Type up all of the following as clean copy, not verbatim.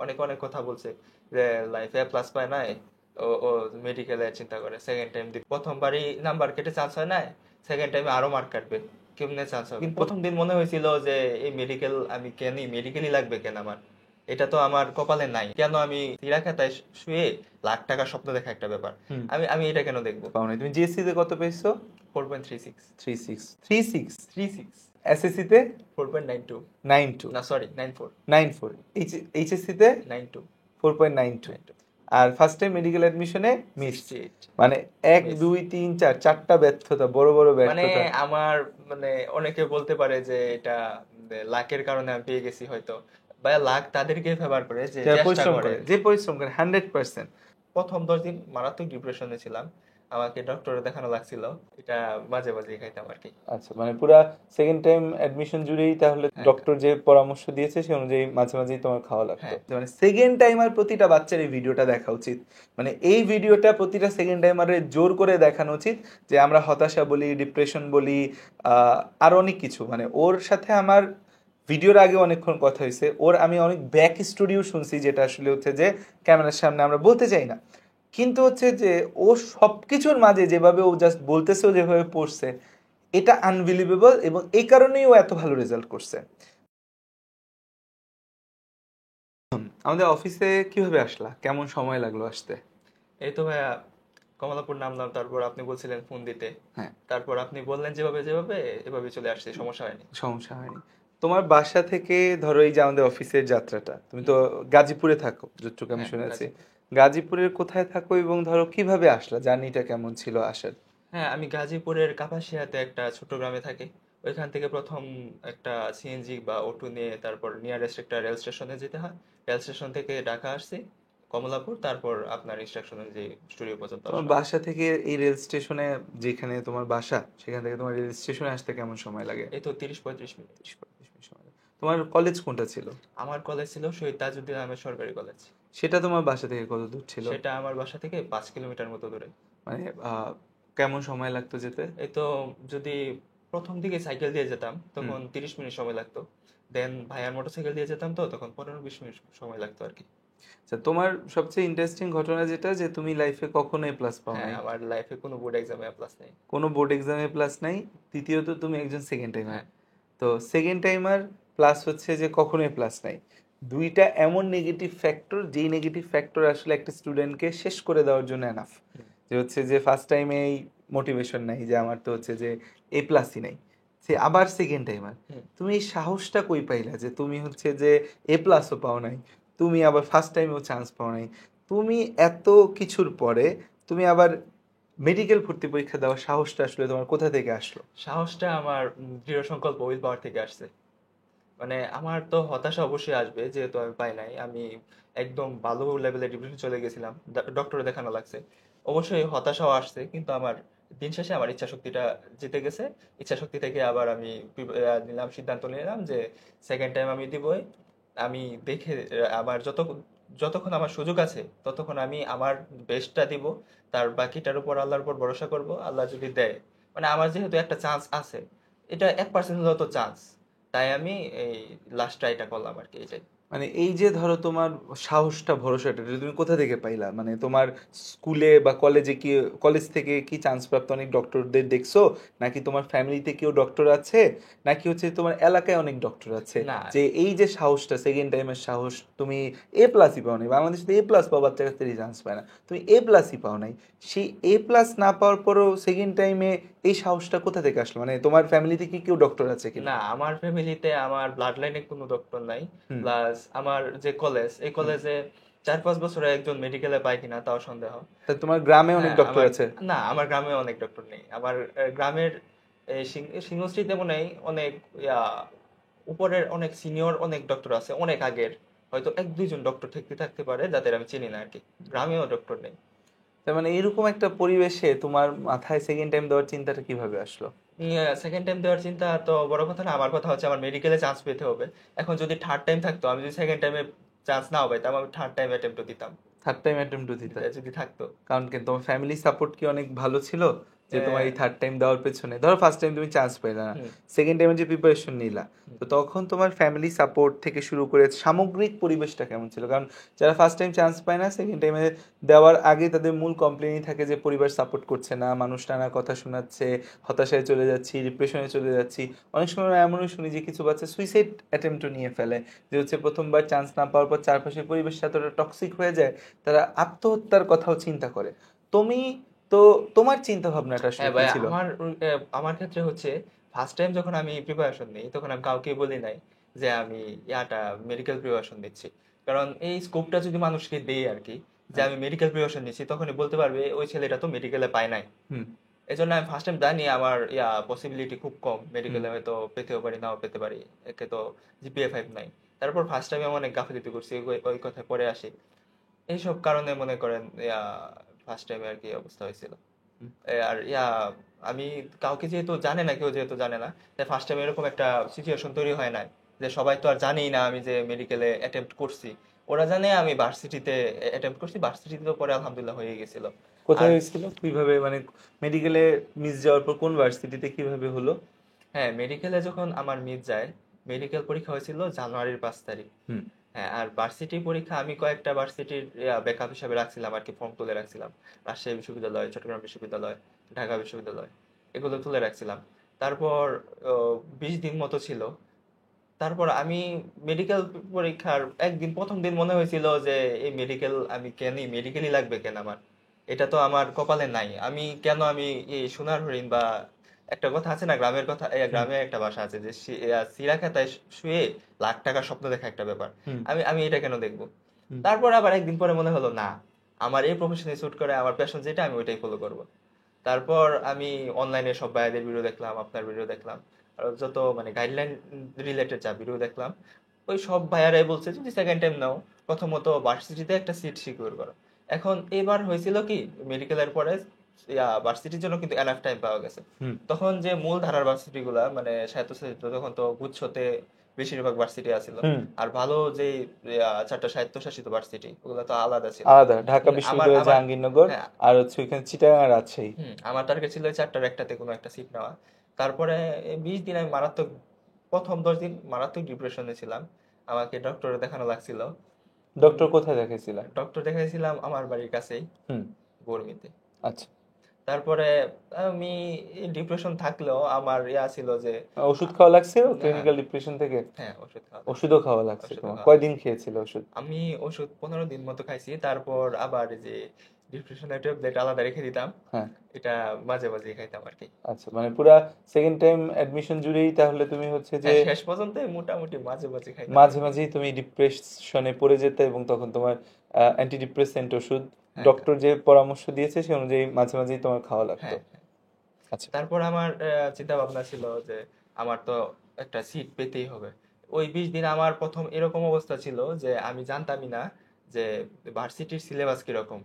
অনেক অনেক কথা বলছে যে লাইফে প্লাস পায় নাই, ও ও মেডিকেলে চিন্তা করে সেকেন্ড টাইম দিবে, প্রথমবারই নাম্বার কেটে চান্স হয় নাই, সেকেন্ড টাইমে আরো মার্ক কাটবে, কেমনে চান্স হবে। কিন্তু প্রথম দিন মনে হয়েছিল যে এই মেডিকেল আমি কেনই, মেডিকেলই লাগবে কেন আমার, এটা তো আমার কপালে নাই, কেন আমি হীরা খাতায় শুয়ে লাখ টাকার স্বপ্ন দেখা একটা ব্যাপার, আমি আমি এটা কেন দেখবো। পাও নাই। তুমি জিএসসি তে কত পেয়েছো? 4.36। 36 এসএসসি তে 4.92। 92 না সরি 94। 94 এইচএসসি তে 92। 4.92 আর ফার্স্ট টাইম মেডিকেল অ্যাডমিশনে মিস। 68। মানে 1 2 3 4 চারটা ব্যর্থতা, বড় বড় মানে ব্যর্থতা। আমার মানে অনেকে বলতে পারে যে এটা লাকের কারণে আমি পেয়ে গেছি হয়তো, বা লাক তাদেরকে ফেভার করে যে যারা চেষ্টা পরিশ্রম করে। করে, যে পরিশ্রম করে 100%। প্রথম 10 দিন মারাত্মক ডিপ্রেশনে ছিলাম, আমাকে ডক্টরে দেখানো লাগছিল, এটা মাঝে মাঝে খাইতাম আর কি। আচ্ছা, মানে পুরা সেকেন্ড টাইম অ্যাডমিশন জুড়েই তাহলে ডক্টর যে পরামর্শ দিয়েছে সে অনুযায়ী মাঝে মাঝেই তোমার খাওয়া লাগতো। মানে সেকেন্ড টাইমার প্রতিটা বাচ্চার এই ভিডিওটা দেখা উচিত, মানে এই ভিডিওটা প্রতিটা সেকেন্ড টাইমারের জোর করে দেখানো উচিত যে আমরা হতাশা বলি, ডিপ্রেশন বলি, আর অনেক কিছু। মানে ওর সাথে আমার ভিডিওর আগে অনেকক্ষণ কথা হয়েছে, ওর আমি অনেক ব্যাক স্টুডিও শুনছি, যেটা আসলে হচ্ছে যে ক্যামেরার সামনে আমরা বলতে চাই না, কিন্তু হচ্ছে যে ও সবকিছুর মাঝে যেভাবে ও জাস্ট বলতেছে, ও যেভাবে পড়ছে, এটা আনবিলিভেবল, এবং এই কারণেই ও এত ভালো রেজাল্ট করছে। আমাদের অফিসে কিভাবে আসলা, কেমন সময় লাগলো আসতে? এই তো ভাইয়া কমলাপুর নামলাম, তারপর আপনি বলছিলেন ফোন দিতে, হ্যাঁ, তারপর আপনি বললেন যেভাবে যেভাবে এভাবে চলে আসছে, সমস্যা হয়নি। সমস্যা হয়নি। তোমার বাসা থেকে ধরো এই যে আমাদের অফিসের যাত্রাটা, তুমি তো গাজীপুরে থাকো যতটুকু আমি হ্যাঁ শুনেছি, গাজীপুর। গাজীপুরের কোথায় থাকো এবং ধরো কিভাবে আসলা, জার্নিটা কেমন ছিল আসার? হ্যাঁ আমি গাজীপুরের কাপাসিয়াতে একটা ছোট গ্রামে থাকি, ওইখান থেকে প্রথম একটা সিএনজি বা অটো নিয়ে তারপর নিয়ারেস্ট একটা রেল স্টেশনে যেতে হয়, রেল স্টেশন থেকে ঢাকা আসছি কমলাপুর, তারপর আপনার ইনস্ট্রাকশন অনুযায়ী স্টুডিও পর্যন্ত তোমার আসলাম। বাসা থেকে এই রেল স্টেশনে, যেখানে তোমার বাসা সেখান থেকে তোমার রেল স্টেশনে আসতে কেমন সময় লাগে? এই তো 30-35 মিনিট। 30-35 মিনিট সময় লাগে। তোমার কলেজ কোনটা ছিল? আমার কলেজ ছিল শহীদ তাজউদ্দিন আহমেদ সরকারি কলেজ। সেটা তোমার বাসা থেকে কত দূর ছিল? সেটা আমার বাসা থেকে 5 কিলোমিটার মতো দূরে। মানে কেমন সময় লাগতো যেতে? এই তো যদি প্রথম দিকে সাইকেল দিয়ে যেতাম তখন 30 মিনিট সময় লাগতো, দেন ভাইয়ার মোটরসাইকেল দিয়ে যেতাম তো তখন 15-20 মিনিট সময় লাগতো আর কি। আচ্ছা, তোমার সবচেয়ে ইন্টারেস্টিং ঘটনা যেটা, যে তুমি লাইফে কখনো এ প্লাস পাও হ্যাঁ নাই, আমার লাইফে কোনো বোর্ড এক্সামে প্লাস নেই। কোনো বোর্ড এক্সামে প্লাস নাই, দ্বিতীয়ত তুমি একজন সেকেন্ড টাইমার। হ্যাঁ তো সেকেন্ড টাইমার প্লাস হচ্ছে যে কখনোই প্লাস নাই, দুইটা এমন নেগেটিভ ফ্যাক্টর, যেই নেগেটিভ ফ্যাক্টর আসলে একটা স্টুডেন্টকে শেষ করে দেওয়ার জন্য এনাফ। যে হচ্ছে যে ফার্স্ট টাইমে এই মোটিভেশন নাই, যে আমার তো হচ্ছে যে এ প্লাসই নাই, সে আবার সেকেন্ড টাইমার। তুমি এই সাহসটা কই পাইলা যে তুমি হচ্ছে যে এ প্লাসও পাও নাই, তুমি আবার ফার্স্ট টাইমেও চান্স পাও নাই, তুমি এত কিছুর পরে তুমি আবার মেডিকেল ভর্তি পরীক্ষা দেওয়ার সাহসটা আসলে তোমার কোথা থেকে আসলো? সাহসটা আমার দৃঢ় সংকল্প উইল পাওয়ার থেকে আসছে। মানে আমার তো হতাশা অবশ্যই আসবে যেহেতু আমি পাই নাই, আমি একদম ভালো লেভেলে ডিপ্রেশন চলে গেছিলাম, ডক্টরে দেখানো লাগছে, অবশ্যই হতাশাও আসছে, কিন্তু আমার দিন শেষে আমার ইচ্ছা শক্তিটা জিতে গেছে। ইচ্ছা শক্তি থেকে আবার আমি নিলাম, সিদ্ধান্ত নিলাম যে সেকেন্ড টাইম আমি দিবই। আমি দেখে আমার যতক্ষণ আমার সুযোগ আছে ততক্ষণ আমি আমার বেস্টটা দিব, তার বাকিটার উপর আল্লাহর উপর ভরসা করব, আল্লাহ যদি দেয়, মানে আমার যেহেতু একটা চান্স আছে, এটা 1% হলেও তো চান্স, তাই আমি এই লাস্ট ট্রাইটা করলাম আর কি, এটাই। মানে এই যে ধরো তোমার সাহসটা, ভরসাটা, এটা তুমি কোথা থেকে পাইলা? মানে তোমার স্কুলে বা কলেজে কি, কলেজ থেকে কি চান্স প্রাপ্ত অনেক ডক্টরদের দেখছো, নাকি তোমার ফ্যামিলিতে কেউ ডক্টর আছে, নাকি হচ্ছে তোমার এলাকায় অনেক ডক্টর আছে, না যে এই যে সাহসটা, সেকেন্ড টাইমের সাহস, তুমি এ প্লাসই পাও নাই, বাংলাদেশে এ প্লাস পাওয়া বাচ্চা কাচ্চারই চান্স পায় না, তুমি এ প্লাসই পাও নাই, সেই এ প্লাস না পাওয়ার পরও সেকেন্ড টাইমে এই সাহসটা কোথা থেকে আসলো? মানে তোমার ফ্যামিলিতে কি কেউ ডক্টর আছে কিনা? না আমার ফ্যামিলিতে আমার ব্লাড লাইনে কোনো ডক্টর নাই, হুম। প্লাস আমার যে কলেজ, এই কলেজে 4-5 বছরে একজন মেডিকেলে পায় কিনা তাও সন্দেহ। তা তোমার গ্রামে অনেক হ্যাঁ ডক্টর আমার, আছে? না আমার গ্রামে অনেক ডক্টর নেই, আমার গ্রামের এই সিংহশ্রীতে মনে হয় অনেক ইয়া, উপরের অনেক সিনিয়র অনেক ডক্টর আছে অনেক আগের, হয়তো 1-2 জন ডক্টর থাকতে থাকতে পারে যাদের আমি চিনি না আর কি, গ্রামেও ডক্টর নেই। তার মানে এরকম একটা পরিবেশে তোমার মাথায় সেকেন্ড টাইম দেওয়ার চিন্তাটা কিভাবে আসলো? সেকেন্ড টাইম দেওয়ার চিন্তা তো বড় কথা না, আমার কথা হচ্ছে আমার মেডিকেলে চান্স পেতে হবে। এখন যদি থার্ড টাইম থাকতো, আমি যদি সেকেন্ড টাইমে চান্স নাও পাইতাম, আমি থার্ড টাইম অ্যাটেম্প্টও দিতাম থার্ড টাইম অ্যাটেম্পটও দিতে? যদি থাকতো। কারণ কি তোমার ফ্যামিলি সাপোর্ট কি অনেক ভালো ছিল, যে তোমার এই থার্ড টাইম দেওয়ার পেছনে, ধরো ফার্স্ট টাইম তুমি চান্স পাইলা না, সেকেন্ড টাইমে যে প্রিপারেশন নিলা, তো তখন তোমার ফ্যামিলি সাপোর্ট থেকে শুরু করে সামগ্রিক পরিবেশটা কেমন ছিল? কারণ যারা ফার্স্ট টাইম চান্স পায় না, সেকেন্ড টাইমে দেওয়ার আগে তাদের মূল কমপ্লেনই থাকে যে পরিবার সাপোর্ট করছে না, মানুষ টানা কথা শোনাচ্ছে, হতাশায় চলে যাচ্ছি, ডিপ্রেশনে চলে যাচ্ছি। অনেক সময় এমনও শুনি যে কিছু বাচ্চা সুইসাইড অ্যাটেম্পটও নিয়ে ফেলে, যে হচ্ছে প্রথমবার চান্স না পাওয়ার পর চারপাশের পরিবেশটা এতটা টক্সিক হয়ে যায়, তারা আত্মহত্যার কথাও চিন্তা করে। তুমি তো তোমার চিন্তা ভাবনাটা আসলে হ্যাঁ কি ভাই, ছিল? আমার ক্ষেত্রে হচ্ছে ফার্স্ট টাইম যখন আমি প্রিপারেশন নিই তখন আমি কাউকে বলি নাই যে আমি মেডিকেল প্রিপারেশন নিচ্ছি। কারণ এই স্কোপটা যদি মানুষকে দেই আর কি, যে আমি মেডিকেল প্রিপারেশন নিচ্ছি, তখনই বলতে পারবে ওই ছেলেটা তো মেডিকেলে পায় নাই। এই জন্য আমি ফার্স্ট টাইম জানি আমার পসিবিলিটি খুব কম, মেডিকেলে হয়তো পেতেও পারি নাও পেতে পারি, একে তো জিপিএ 5 নাই। তারপর ফার্স্ট টাইমে আমি অনেক গাফিলতি করছি, ওই কথায় পরে আসি। এইসব কারণে মনে করেন ফার্স্ট টাইমে আর কি অবস্থা হয়েছিল। আর আমি কাউকে যেহেতু জানে না, কেউ যেহেতু জানে না, তাই ফার্স্ট টাইম এরকম একটা সিচুয়েশন তৈরি হয় না, যে সবাই তো আর জানেই না আমি যে মেডিকেলে অ্যাটেম্প্ট করছি। ওরা জানে আমি ভার্সিটিতে অ্যাটেম্প্ট করছি, ভার্সিটিতে তো পরে আলহামদুলিল্লাহ হয়ে গেছিল। কোথায় আর হয়েছিল, কিভাবে, মানে মেডিকেলে মিস যাওয়ার পর কোন ভার্সিটিতে কিভাবে হলো? হ্যাঁ, মেডিকেলে যখন আমার মিস যায়, মেডিকেল পরীক্ষা হয়েছিল জানুয়ারির 5 তারিখ। হ্যাঁ, আর ভার্সিটি পরীক্ষা আমি কয়েকটা ভার্সিটির ব্যাকআপ হিসাবে রাখছিলাম আর কি, ফর্ম তুলে রাখছিলাম। রাজশাহী বিশ্ববিদ্যালয়, চট্টগ্রাম বিশ্ববিদ্যালয়, ঢাকা বিশ্ববিদ্যালয়, এগুলো তুলে রাখছিলাম। তারপর 20 দিন মতো ছিল। তারপর আমি মেডিকেল পরীক্ষার একদিন, প্রথম দিন মনে হয়েছিল যে এই মেডিকেল আমি কেনই, মেডিকেলই লাগবে কেন আমার, এটা তো আমার কপালে নাই, আমি কেন আমি এই সোনার হরিণ বা একটা কথা আছে না গ্রামের কথা, গ্রামে একটা ভাষা আছে যে সিরা খাতায় শুয়ে লাখ টাকার স্বপ্ন দেখা একটা ব্যাপার, আমি আমি এটা কেন দেখবো। তারপর আবার একদিন পরে মনে হলো না, আমার এই প্রফেশনে স্যুট করে, আমার প্যাশন যেটা আমি ওইটাই ফলো করব। তারপর আমি অনলাইনে সব ভাইয়াদের ভিডিও দেখলাম, আপনার ভিডিও দেখলাম, আর যত মানে গাইডলাইন রিলেটেড যা ভিডিও দেখলাম, ওই সব ভাইয়ারাই বলছে যদি সেকেন্ড টাইম নাও, প্রথমত ভার্সিটিতে একটা সিট সিকিউর করো। এখন এবার হয়েছিল কি, মেডিকেলের পরে ভার্সিটির জন্য কিন্তু এনাফ টাইম পাওয়া গেছে। তখন যে মূল ধারার ভার্সিটি গুলা মানে স্বায়ত্তশাসিত, তখন তো গুচ্ছতে বেশিরভাগ ভার্সিটি আছিল। আর ভালো যে 4টা স্বায়ত্তশাসিত ভার্সিটি, ওগুলো তো আলাদা ছিল। আলাদা, ঢাকা আমার বিশ্ববিদ্যালয়, আমার জাহাঙ্গীরনগর, হ্যাঁ, আর হচ্ছে ওইখানে চিটাগাং আর রাজশাহী। আমার টার্গেট ছিল 4টার একটাতে কোনো একটা সিট নেওয়া। তারপরে এই 20 দিন আমি মারাত্মক, প্রথম 10 দিন মারাত্মক ডিপ্রেশনে ছিলাম। আমাকে ডক্টরে দেখানো লাগছিল। ডক্টর কোথায় দেখাইছিলা? ডক্টর দেখাইছিলাম আমার বাড়ির কাছেই, বর্মিতে। আচ্ছা। তারপরে আমি ডিপ্রেশন থাকলেও আমার ছিল যে ওষুধ খাওয়া লাগছিল হ্যাঁ, ক্লিনিক্যাল ডিপ্রেশন থেকে? হ্যাঁ, ওষুধ খাওয়া ওষুধও খাওয়া লাগছে ওষুধও তোমার? খাওয়া কয়দিন খেয়েছিল ওষুধ? আমি ওষুধ 15 দিন মতো খাইছি। তারপর আবার এই যে ডিপ্রেশনের ট্যাবলেট আলাদা রেখে দিতাম, হ্যাঁ। এটা মাঝে মাঝে খাইতাম আর কি। আচ্ছা, মানে পুরা সেকেন্ড টাইম অ্যাডমিশন জুড়েই তাহলে তুমি হচ্ছে যে শেষ পর্যন্ত মোটামুটি মাঝে মাঝে খাইতাম। মাঝে মাঝেই তুমি ডিপ্রেশনে পড়ে যেতে, এবং তখন তোমার অ্যান্টি ডিপ্রেসেন্ট ওষুধ হ্যাঁ, ডক্টর যে পরামর্শ দিয়েছে সে অনুযায়ী মাঝে মাঝেই তোমার খাওয়া লাগতো। হ্যাঁ। আচ্ছা। তারপর আমার চিন্তা ভাবনা ছিল যে আমার তো একটা সিট পেতেই হবে। ওই 20 দিন আমার প্রথম এরকম অবস্থা ছিল যে আমি জানতামই না যে ভার্সিটির সিলেবাস কিরকম,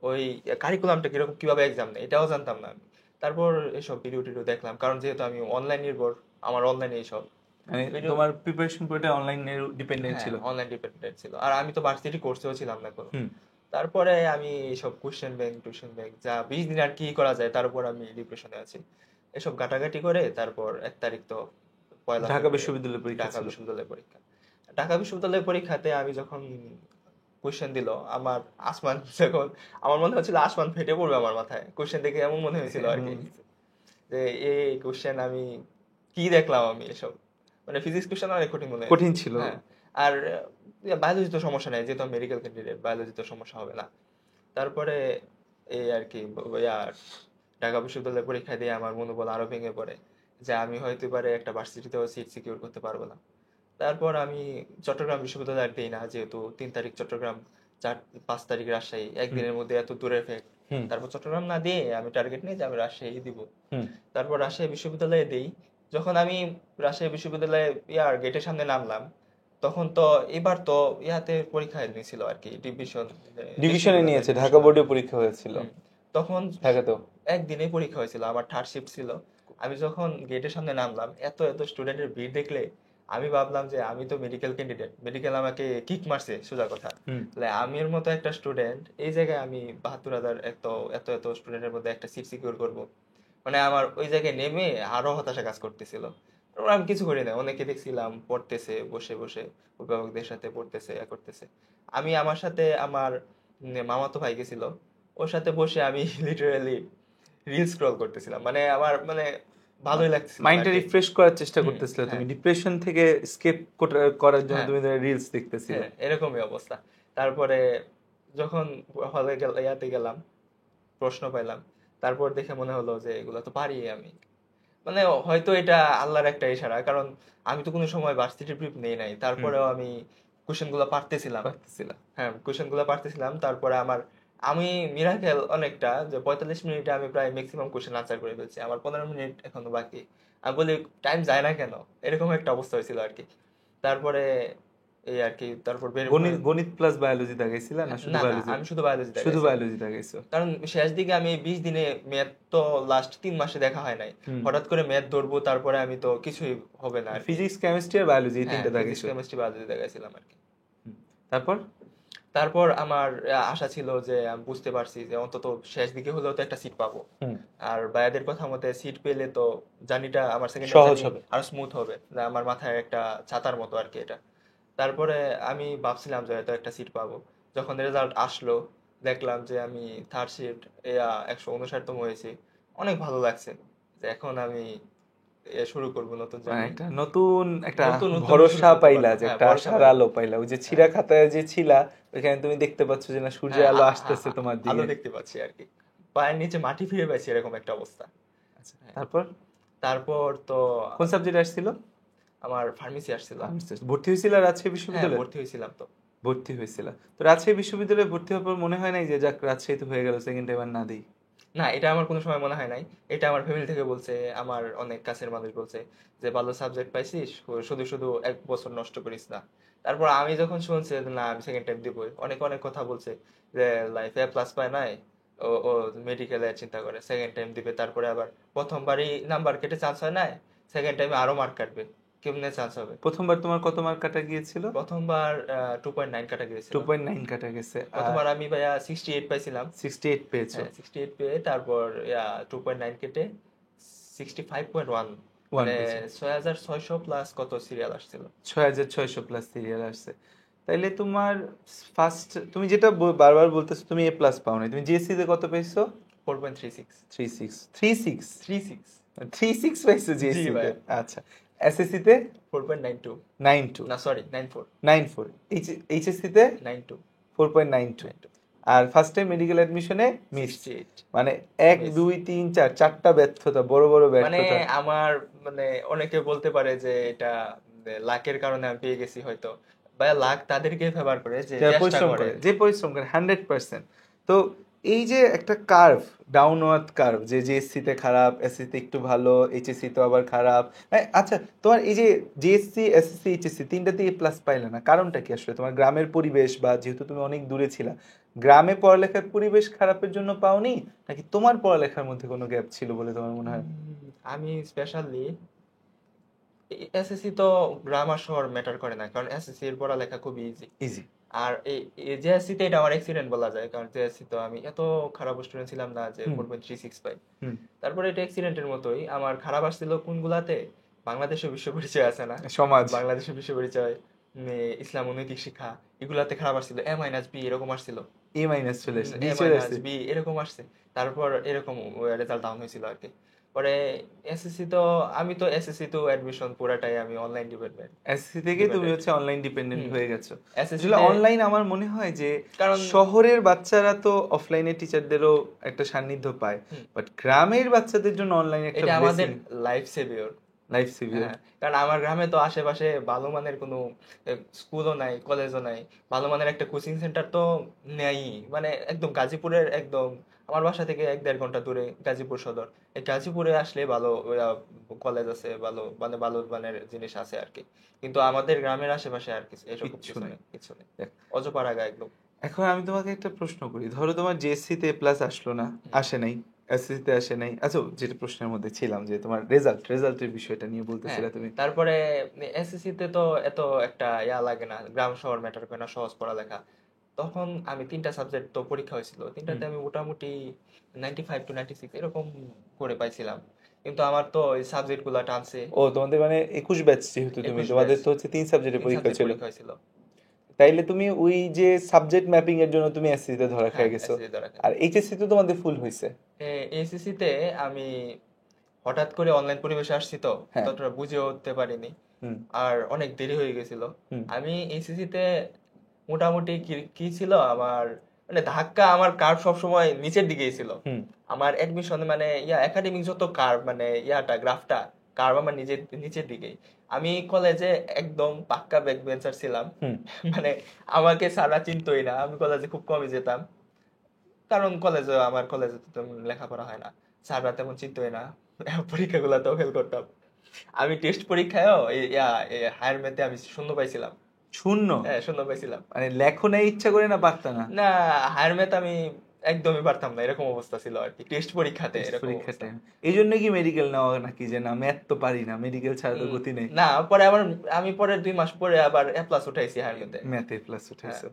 ওই কারিকুলামটা কিরকম, কিভাবে এক্সাম নেই, এটাও জানতাম না আমি। তারপর এসব ভিডিও টিডিও দেখলাম, কারণ যেহেতু আমি অনলাইন নির্ভর, আমার অনলাইনে এইসব মানে তোমার প্রিপারেশন পুরোটা অনলাইনে ডিপেন্ডেন্ট ছিল? অনলাইন ডিপেন্ডেন্ট ছিল। আর আমি তো ভার্সিটি কোর্সেও ছিলাম না কোনো। তারপরে আমি সব কোশ্চেন ব্যাংক টিউশন ব্যাংক যা 20 দিন আর কি করা যায়, তার উপর আমি ডিপ্রেশনে আছি। এসব ঘাটাঘাটি করে তারপর 1 তারিখ তো পয়লা ঢাকা ফেব্রুয়ারি, বিশ্ববিদ্যালয়ের পরীক্ষা ঢাকা ছিল? বিশ্ববিদ্যালয়ের পরীক্ষা। ঢাকা বিশ্ববিদ্যালয়ের পরীক্ষাতে আমি যখন কোশ্চেন দিল, আমার আসমান যখন, আমার মনে হচ্ছিল আসমান ফেটে পড়বে আমার মাথায়। কোশ্চেন দেখে এমন মনে হয়েছিল আর কি, যে এই কোশ্চেন আমি কি দেখলাম আমি এসব। মানে ফিজিক্স কোশ্চেন অনেক কঠিন মনে কঠিন ছিল। হ্যাঁ, আর বায়োলজি তো সমস্যা নেই, যেহেতু মেডিকেল ক্যান্ডিডেট, বায়োলজি তো সমস্যা হবে না। তারপরে এই আর কি ঢাকা বিশ্ববিদ্যালয়ের পরীক্ষা দিয়ে আমার মনোবল আরো ভেঙে পড়ে, যে আমি হয়তো পারে একটা ভার্সিটিতেও সিট সিকিউর করতে পারবো না। তারপর আমি চট্টগ্রাম বিশ্ববিদ্যালয়ে আর দিই না, যেহেতু 3 তারিখ চট্টগ্রাম, 5 তারিখ রাজশাহী, একদিনের মধ্যে এত দূরের ফেক। তারপর চট্টগ্রাম না দিয়ে আমি টার্গেট নিই যে আমি রাজশাহী দিব। তারপর রাজশাহী বিশ্ববিদ্যালয়ে দিই। যখন আমি রাজশাহী বিশ্ববিদ্যালয়ে গেটের সামনে নামলাম, তখন তো এবার তো পরীক্ষা নিয়েছিল আর কি, ডিভিশনে নিয়েছে, ঢাকা বোর্ডে পরীক্ষা হয়েছিল তখন। ঢাকাতেও একদিনে পরীক্ষা হয়েছিল, আমার থার্ড শিফট ছিল। আমি যখন গেটের সামনে নামলাম, এত এত স্টুডেন্টের ভিড় দেখলে আমি ভাবলাম যে আমি তো মেডিকেল ক্যান্ডিডেট, মেডিকেল আমাকে কিক মারছে সোজা কথা। তাহলে আমির মতো একটা স্টুডেন্ট এই জায়গায়, আমি 72,000 এত এত এত স্টুডেন্টের মধ্যে একটা সিট সিকিউর করবো, মানে আমার ওই জায়গায় নেমে আরো হতাশা কাজ করতেছিল। তারপর আমি কিছু করি না, অনেকে দেখছিলাম পড়তেছে বসে বসে, অভিভাবকদের সাথে পড়তেছে করতেছে। আমি আমার সাথে আমার মামাতো ভাই গেছিল, ওর সাথে বসে আমি লিটারালি রিল স্ক্রল করতেছিলাম। মানে আমার মানে ভালোই লাগছিল মাইন্ডটা আর কি। রিফ্রেশ করার চেষ্টা হুম, করতেছিলে তুমি, হ্যাঁ ডিপ্রেশন থেকে এসকেপ করার জন্য হ্যাঁ তুমি রিলস দেখতেছিলে। হ্যাঁ, এরকমই অবস্থা। তারপরে যখন হলে ইয়াতে গেলাম, প্রশ্ন পাইলাম, তারপর দেখে মনে হলো যে এগুলো তো পারি আমি। মানে হয়তো এটা আল্লাহর একটা ইশারা, কারণ আমি তো কোনো সময় ভার্সিটি প্রিপ নেই নাই, হুম, তারপরেও আমি কোশ্চেন গুলো পারতেছিলাম। পারতেছিলা। হ্যাঁ, কোশ্চেন গুলো পারতেছিলাম। তারপরে আমি মিরাকেল অনেকটা, যে 45 মিনিটে আমি প্রায় ম্যাক্সিমাম কোশ্চেন আনসার করে ফেলছি, আমার 15 মিনিট এখনো বাকি। আমি বলি টাইম যায় না কেন, এরকম একটা অবস্থা হয়েছিল আর কি। তারপরে এই আর কি, তারপর বের গণিত গণিত প্লাস বায়োলজি দাগাইছিলা না শুধু না না, বায়োলজি? আমি শুধু বায়োলজি শুধু দেখাইছি। বায়োলজি দাগাইছো। কারণ শেষ দিকে আমি 20 দিনে ম্যাথ তো লাস্ট 3 মাসে দেখা হয় নাই। হুম, হঠাৎ করে ম্যাথ ধরবো, তারপরে আমি তো কিছুই হবে না আর কি। ফিজিক্স কেমিস্ট্রি আর বায়োলজি এই হ্যাঁ, তিনটা ফিজিক্স দাগাইছো। কেমিস্ট্রি বায়োলজি দেখাইছিলাম আর কি। হুম, তারপর? তারপর আমার আশা ছিল যে আমি বুঝতে পারছি যে অন্তত শেষ দিকে হলেও তো একটা সিট পাবো। হুম, আর ভাইয়াদের কথা মতে সিট পেলে তো জার্নিটা, আমার সেকেন্ড সহজ জার্নি হবে। আরো স্মুথ হবে, যে আমার মাথায় একটা ছাতার মতো আর কি এটা। তারপরে আমি ভাবছিলাম যে হয়তো একটা সিট পাবো। যখন রেজাল্ট আসলো, দেখলাম যে আমি থার্ড শিফট 159তম হয়েছি। অনেক ভালো লাগছে যে এখন আমি শুরু করব নতুন জার্নি। একটা নতুন একটা নতুন উদ্যমে শুরু ভরসা করতে পাইলা, পারবো, যে হ্যাঁ একটা ভরসা আশার পাইলাম। আলো পাইলা। ওই যে ছিঁড়া হ্যাঁ খাতায় যে ছিলা, ওইখানে তুমি দেখতে পাচ্ছ যে না সূর্যের হ্যাঁ, আলো আসতেছে তোমার আলো দিকে। দেখতে পাচ্ছি আর কি, পায়ের নিচে মাটি ফিরে পাইছি, এরকম একটা অবস্থা। আচ্ছা, হ্যাঁ, তারপর তারপর তো কোন সাবজেক্ট আসছিল? আমার ফার্মেসি আসছিল। Pharmacist। ভর্তি হয়েছিল রাজশাহী হ্যাঁ, বিশ্ববিদ্যালয়ে? ভর্তি হয়েছিলাম তো। ভর্তি হয়েছিল তো রাজশাহী বিশ্ববিদ্যালয়ে ভর্তি হওয়ার পর মনে হয় নাই যে যাক রাজশাহী তো হয়ে গেল, সেকেন্ড টাইম আর না দিই? না, এটা আমার কোনো সময় মনে হয় নাই। এটা আমার ফ্যামিলি থেকে বলছে, আমার অনেক কাছের মানুষ বলছে যে ভালো সাবজেক্ট পাইছিস, শুধু শুধু 1 বছর নষ্ট করিস না। তারপর আমি যখন শুনছি যে না আমি সেকেন্ড টাইম দিবই, অনেক অনেক কথা বলছে যে লাইফে প্লাস পায় নাই, ও ও মেডিকেলে চিন্তা করে সেকেন্ড টাইম দিবে, তারপরে আবার প্রথমবারই নাম্বার কেটে চান্স হয় নাই, সেকেন্ড টাইমে আরো মার্ক কাটবে, কেমনে চান্স হবে। প্রথমবার তোমার কত মার্ক কাটা গিয়েছিল? প্রথমবার 2.9 কাটা গিয়েছিল। 2.9 কাটা গেছে। আর প্রথমবার আমি ভাইয়া 68 পাইছিলাম। 68 পেয়েছো। হ্যাঁ, 68 পেয়ে তারপর 2.9 কেটে 65.1, ওয়ান মানে পেয়েছো। 6,600 প্লাস কত সিরিয়াল আসছিল। 6,600 প্লাস সিরিয়াল আসছে। তাইলে তোমার ফার্স্ট, তুমি যেটা বারবার বলতেছো তুমি এ প্লাস পাও নাই, তুমি জিএসসি তে কত পেয়েছো? 4.36। 36 36 36। 36 পাইছো জি জিএসসি তে? ভাই। আচ্ছা, এসএসসি তে? 4.92। 92। না সরি, 94। 94। এইচএসসি তে? 92। 4.92। 92। আর ফার্স্ট টাইম মেডিকেল অ্যাডমিশনে মিস। 68। মানে 1 মিস। 2 3 4 চারটা ব্যর্থতা, বড় বড় মানে ব্যর্থতা। আমার মানে অনেকে বলতে পারে যে এটা লাকের কারণে আমি পেয়ে গেছি হয়তো। ভাইয়া লাক তাদেরকে ফেভার করে যে যারা চেষ্টা পরিশ্রম করে। করে, যে পরিশ্রম করে 100%। তো এই যে একটা কার্ভ, ডাউনওয়ার্ড কার্ভ, যে জিএসসি তে খারাপ, এসএসসি তে একটু ভালো, এইচএসসি তো আবার খারাপ। আচ্ছা, তোমার এই যে জিএসসি এসএসসি এইচএসসি তিনটাতে এ প্লাস পাইলে না, কারণটা কি আসলে? তোমার গ্রামের পরিবেশ, বা যেহেতু তুমি অনেক দূরে ছিলা, গ্রামে পড়ালেখার পরিবেশ খারাপের জন্য পাওনি, নাকি তোমার পড়ালেখার মধ্যে কোনো গ্যাপ ছিল বলে তোমার মনে হয়? আমি স্পেশালি এসএসসি তো গ্রামার শহর ম্যাটার করে না, কারণ এসএসসি এর পড়ালেখা খুবই ইজি। ইজি। আর এই জেএসসি তে এটা আমার অ্যাক্সিডেন্ট বলা যায়, কারণ জেএসসি তো আমি এত খারাপ স্টুডেন্ট ছিলাম না যে হুম 4.36 পাই। হুম। তারপরে এটা অ্যাক্সিডেন্টের মতোই, আমার খারাপ আসছিল কোনগুলাতে, বাংলাদেশের বিশ্ব পরিচয় আছে না, সমাজ। বাংলাদেশের বিশ্ব পরিচয়, ইসলাম ও নৈতিক শিক্ষা, এগুলাতে খারাপ আসছিল, A-B এরকম আসছিল। এ মাইনাস চলে আসছে, বি চলে আসছে। A-B এরকম আসছে। তারপর এরকম রেজাল্ট ডাউন হয়েছিল আর কি। পরে এসএসসি তো, আমি তো এসএসসি তো অ্যাডমিশন পুরাটাই আমি অনলাইন ডিপার্টমেন্ট এসএসসি থেকে তুমি হচ্ছে অনলাইন ডিপেন্ডেন্ট হয়ে গেছো। এসএসসি আসলে তে। অনলাইন আমার মনে হয় যে কারণ শহরের বাচ্চারা তো অফলাইনে টিচারদেরও একটা সান্নিধ্য পায়, হুম, বাট গ্রামের বাচ্চাদের জন্য অনলাইন একটা এটা আমাদের blessing, life saviour. Life saviour. হ্যাঁ, কারণ আমার গ্রামে তো আশেপাশে ভালো মানের কোনো স্কুলও নাই, কলেজও নাই, ভালো মানের একটা কোচিং সেন্টার তো নেই। মানে একদম গাজীপুরের একদম, আমার বাসা থেকে 1-1.5 ঘন্টা দূরে গাজীপুর সদর। এই গাজীপুরে আসলে ভালো কলেজ আছে, ভালো মানে ভালো মানের জিনিস আছে আর কি। কিন্তু আমাদের গ্রামের আশেপাশে আর কিছু এসব কিচ্ছু কিছু নেই। নেই, কিছু নেই। দেখ, অজপাড়াগা একদম। এখন আমি তোমাকে একটা প্রশ্ন করি, ধরো তোমার জিএসসি তে প্লাস আসলো না, হুম, আসে নাই, এসএসসি তে আসে নাই। আচ্ছা, যেটা প্রশ্নের মধ্যে ছিলাম যে তোমার রেজাল্টের বিষয়টা নিয়ে হ্যাঁ, বলতেছিলে তুমি। তারপরে এসএসসি তে তো এত একটা লাগে না, গ্রাম শহর ম্যাটার করে না, সহজ পড়ালেখা। তখন আমি 3টা সাবজেক্ট তো পরীক্ষা হয়েছিল, 3টাতে আমি মোটামুটি 95 to 96 এরকম করে পাইছিলাম, কিন্তু আমার তো ওই সাবজেক্ট গুলা টানছে। ও তোমাদের মানে 21 ব্যাচ যেহেতু তুমি, 21 তোমাদের ব্যাচ, তো হচ্ছে 3 সাবজেক্টের 3 পরীক্ষা সাবজেক্ট ছিল, পরীক্ষা হয়েছিল। তাইলে তুমি ওই যে সাবজেক্ট ম্যাপিং এর জন্য তুমি এসএসসি তে ধরা হ্যাঁ, খেয়ে গেছো। এসএসসি দ্বারা। আর এইচএসসি তো তোমাদের ফুল হয়েছে। এসএসসি তে আমি হঠাৎ করে অনলাইন পরিবেশে আসছি, তো হ্যাঁ। ততটা বুঝেও উঠতে পারিনি, হুম আর অনেক দেরি হয়ে গেছিল। হুম আমি এসএসসি তে মোটামুটি কি কি ছিল আমার, মানে ধাক্কা, আমার কার্ভ সবসময় নিচের দিকেই ছিল। হুম আমার অ্যাডমিশন মানে একাডেমিক যত কার্ভ মানে গ্রাফটা কার্ভ আমার নিচের দিকেই। আমি কলেজে একদম পাক্কা ব্যাক বেঞ্চার ছিলাম। হুম মানে আমাকে সারা চিনতোই না, আমি কলেজে খুব কমই যেতাম, কারণ আমার কলেজে তো তেমন লেখাপড়া হয় না, স্যাররা তেমন চিনতোই না। পরীক্ষাগুলোতেও ফেল করতাম। আমি টেস্ট পরীক্ষায়ও হায়ার ম্যাথে আমি শূন্য পাইছিলাম। শূন্য? হ্যাঁ, শূন্য পাইছিলাম। মানে লেখো না ইচ্ছা করে না পারতা না? না, হায়ার ম্যাথ আমি একদমই পারতাম না, এরকম অবস্থা ছিল আর কি টেস্ট পরীক্ষাতে, টেস্ট এরকম পরীক্ষার অবস্থা। টাইম এই জন্য কি মেডিকেল নেওয়া নাকি, যে না ম্যাথ তো পারি না, মেডিকেল ছাড়া তো গতি নেই? না, আমি পরে 2 মাস পরে আবার এ প্লাস উঠাইছি হায়ার ম্যাথে। ম্যাথে প্লাস হ্যাঁ। উঠাইছো।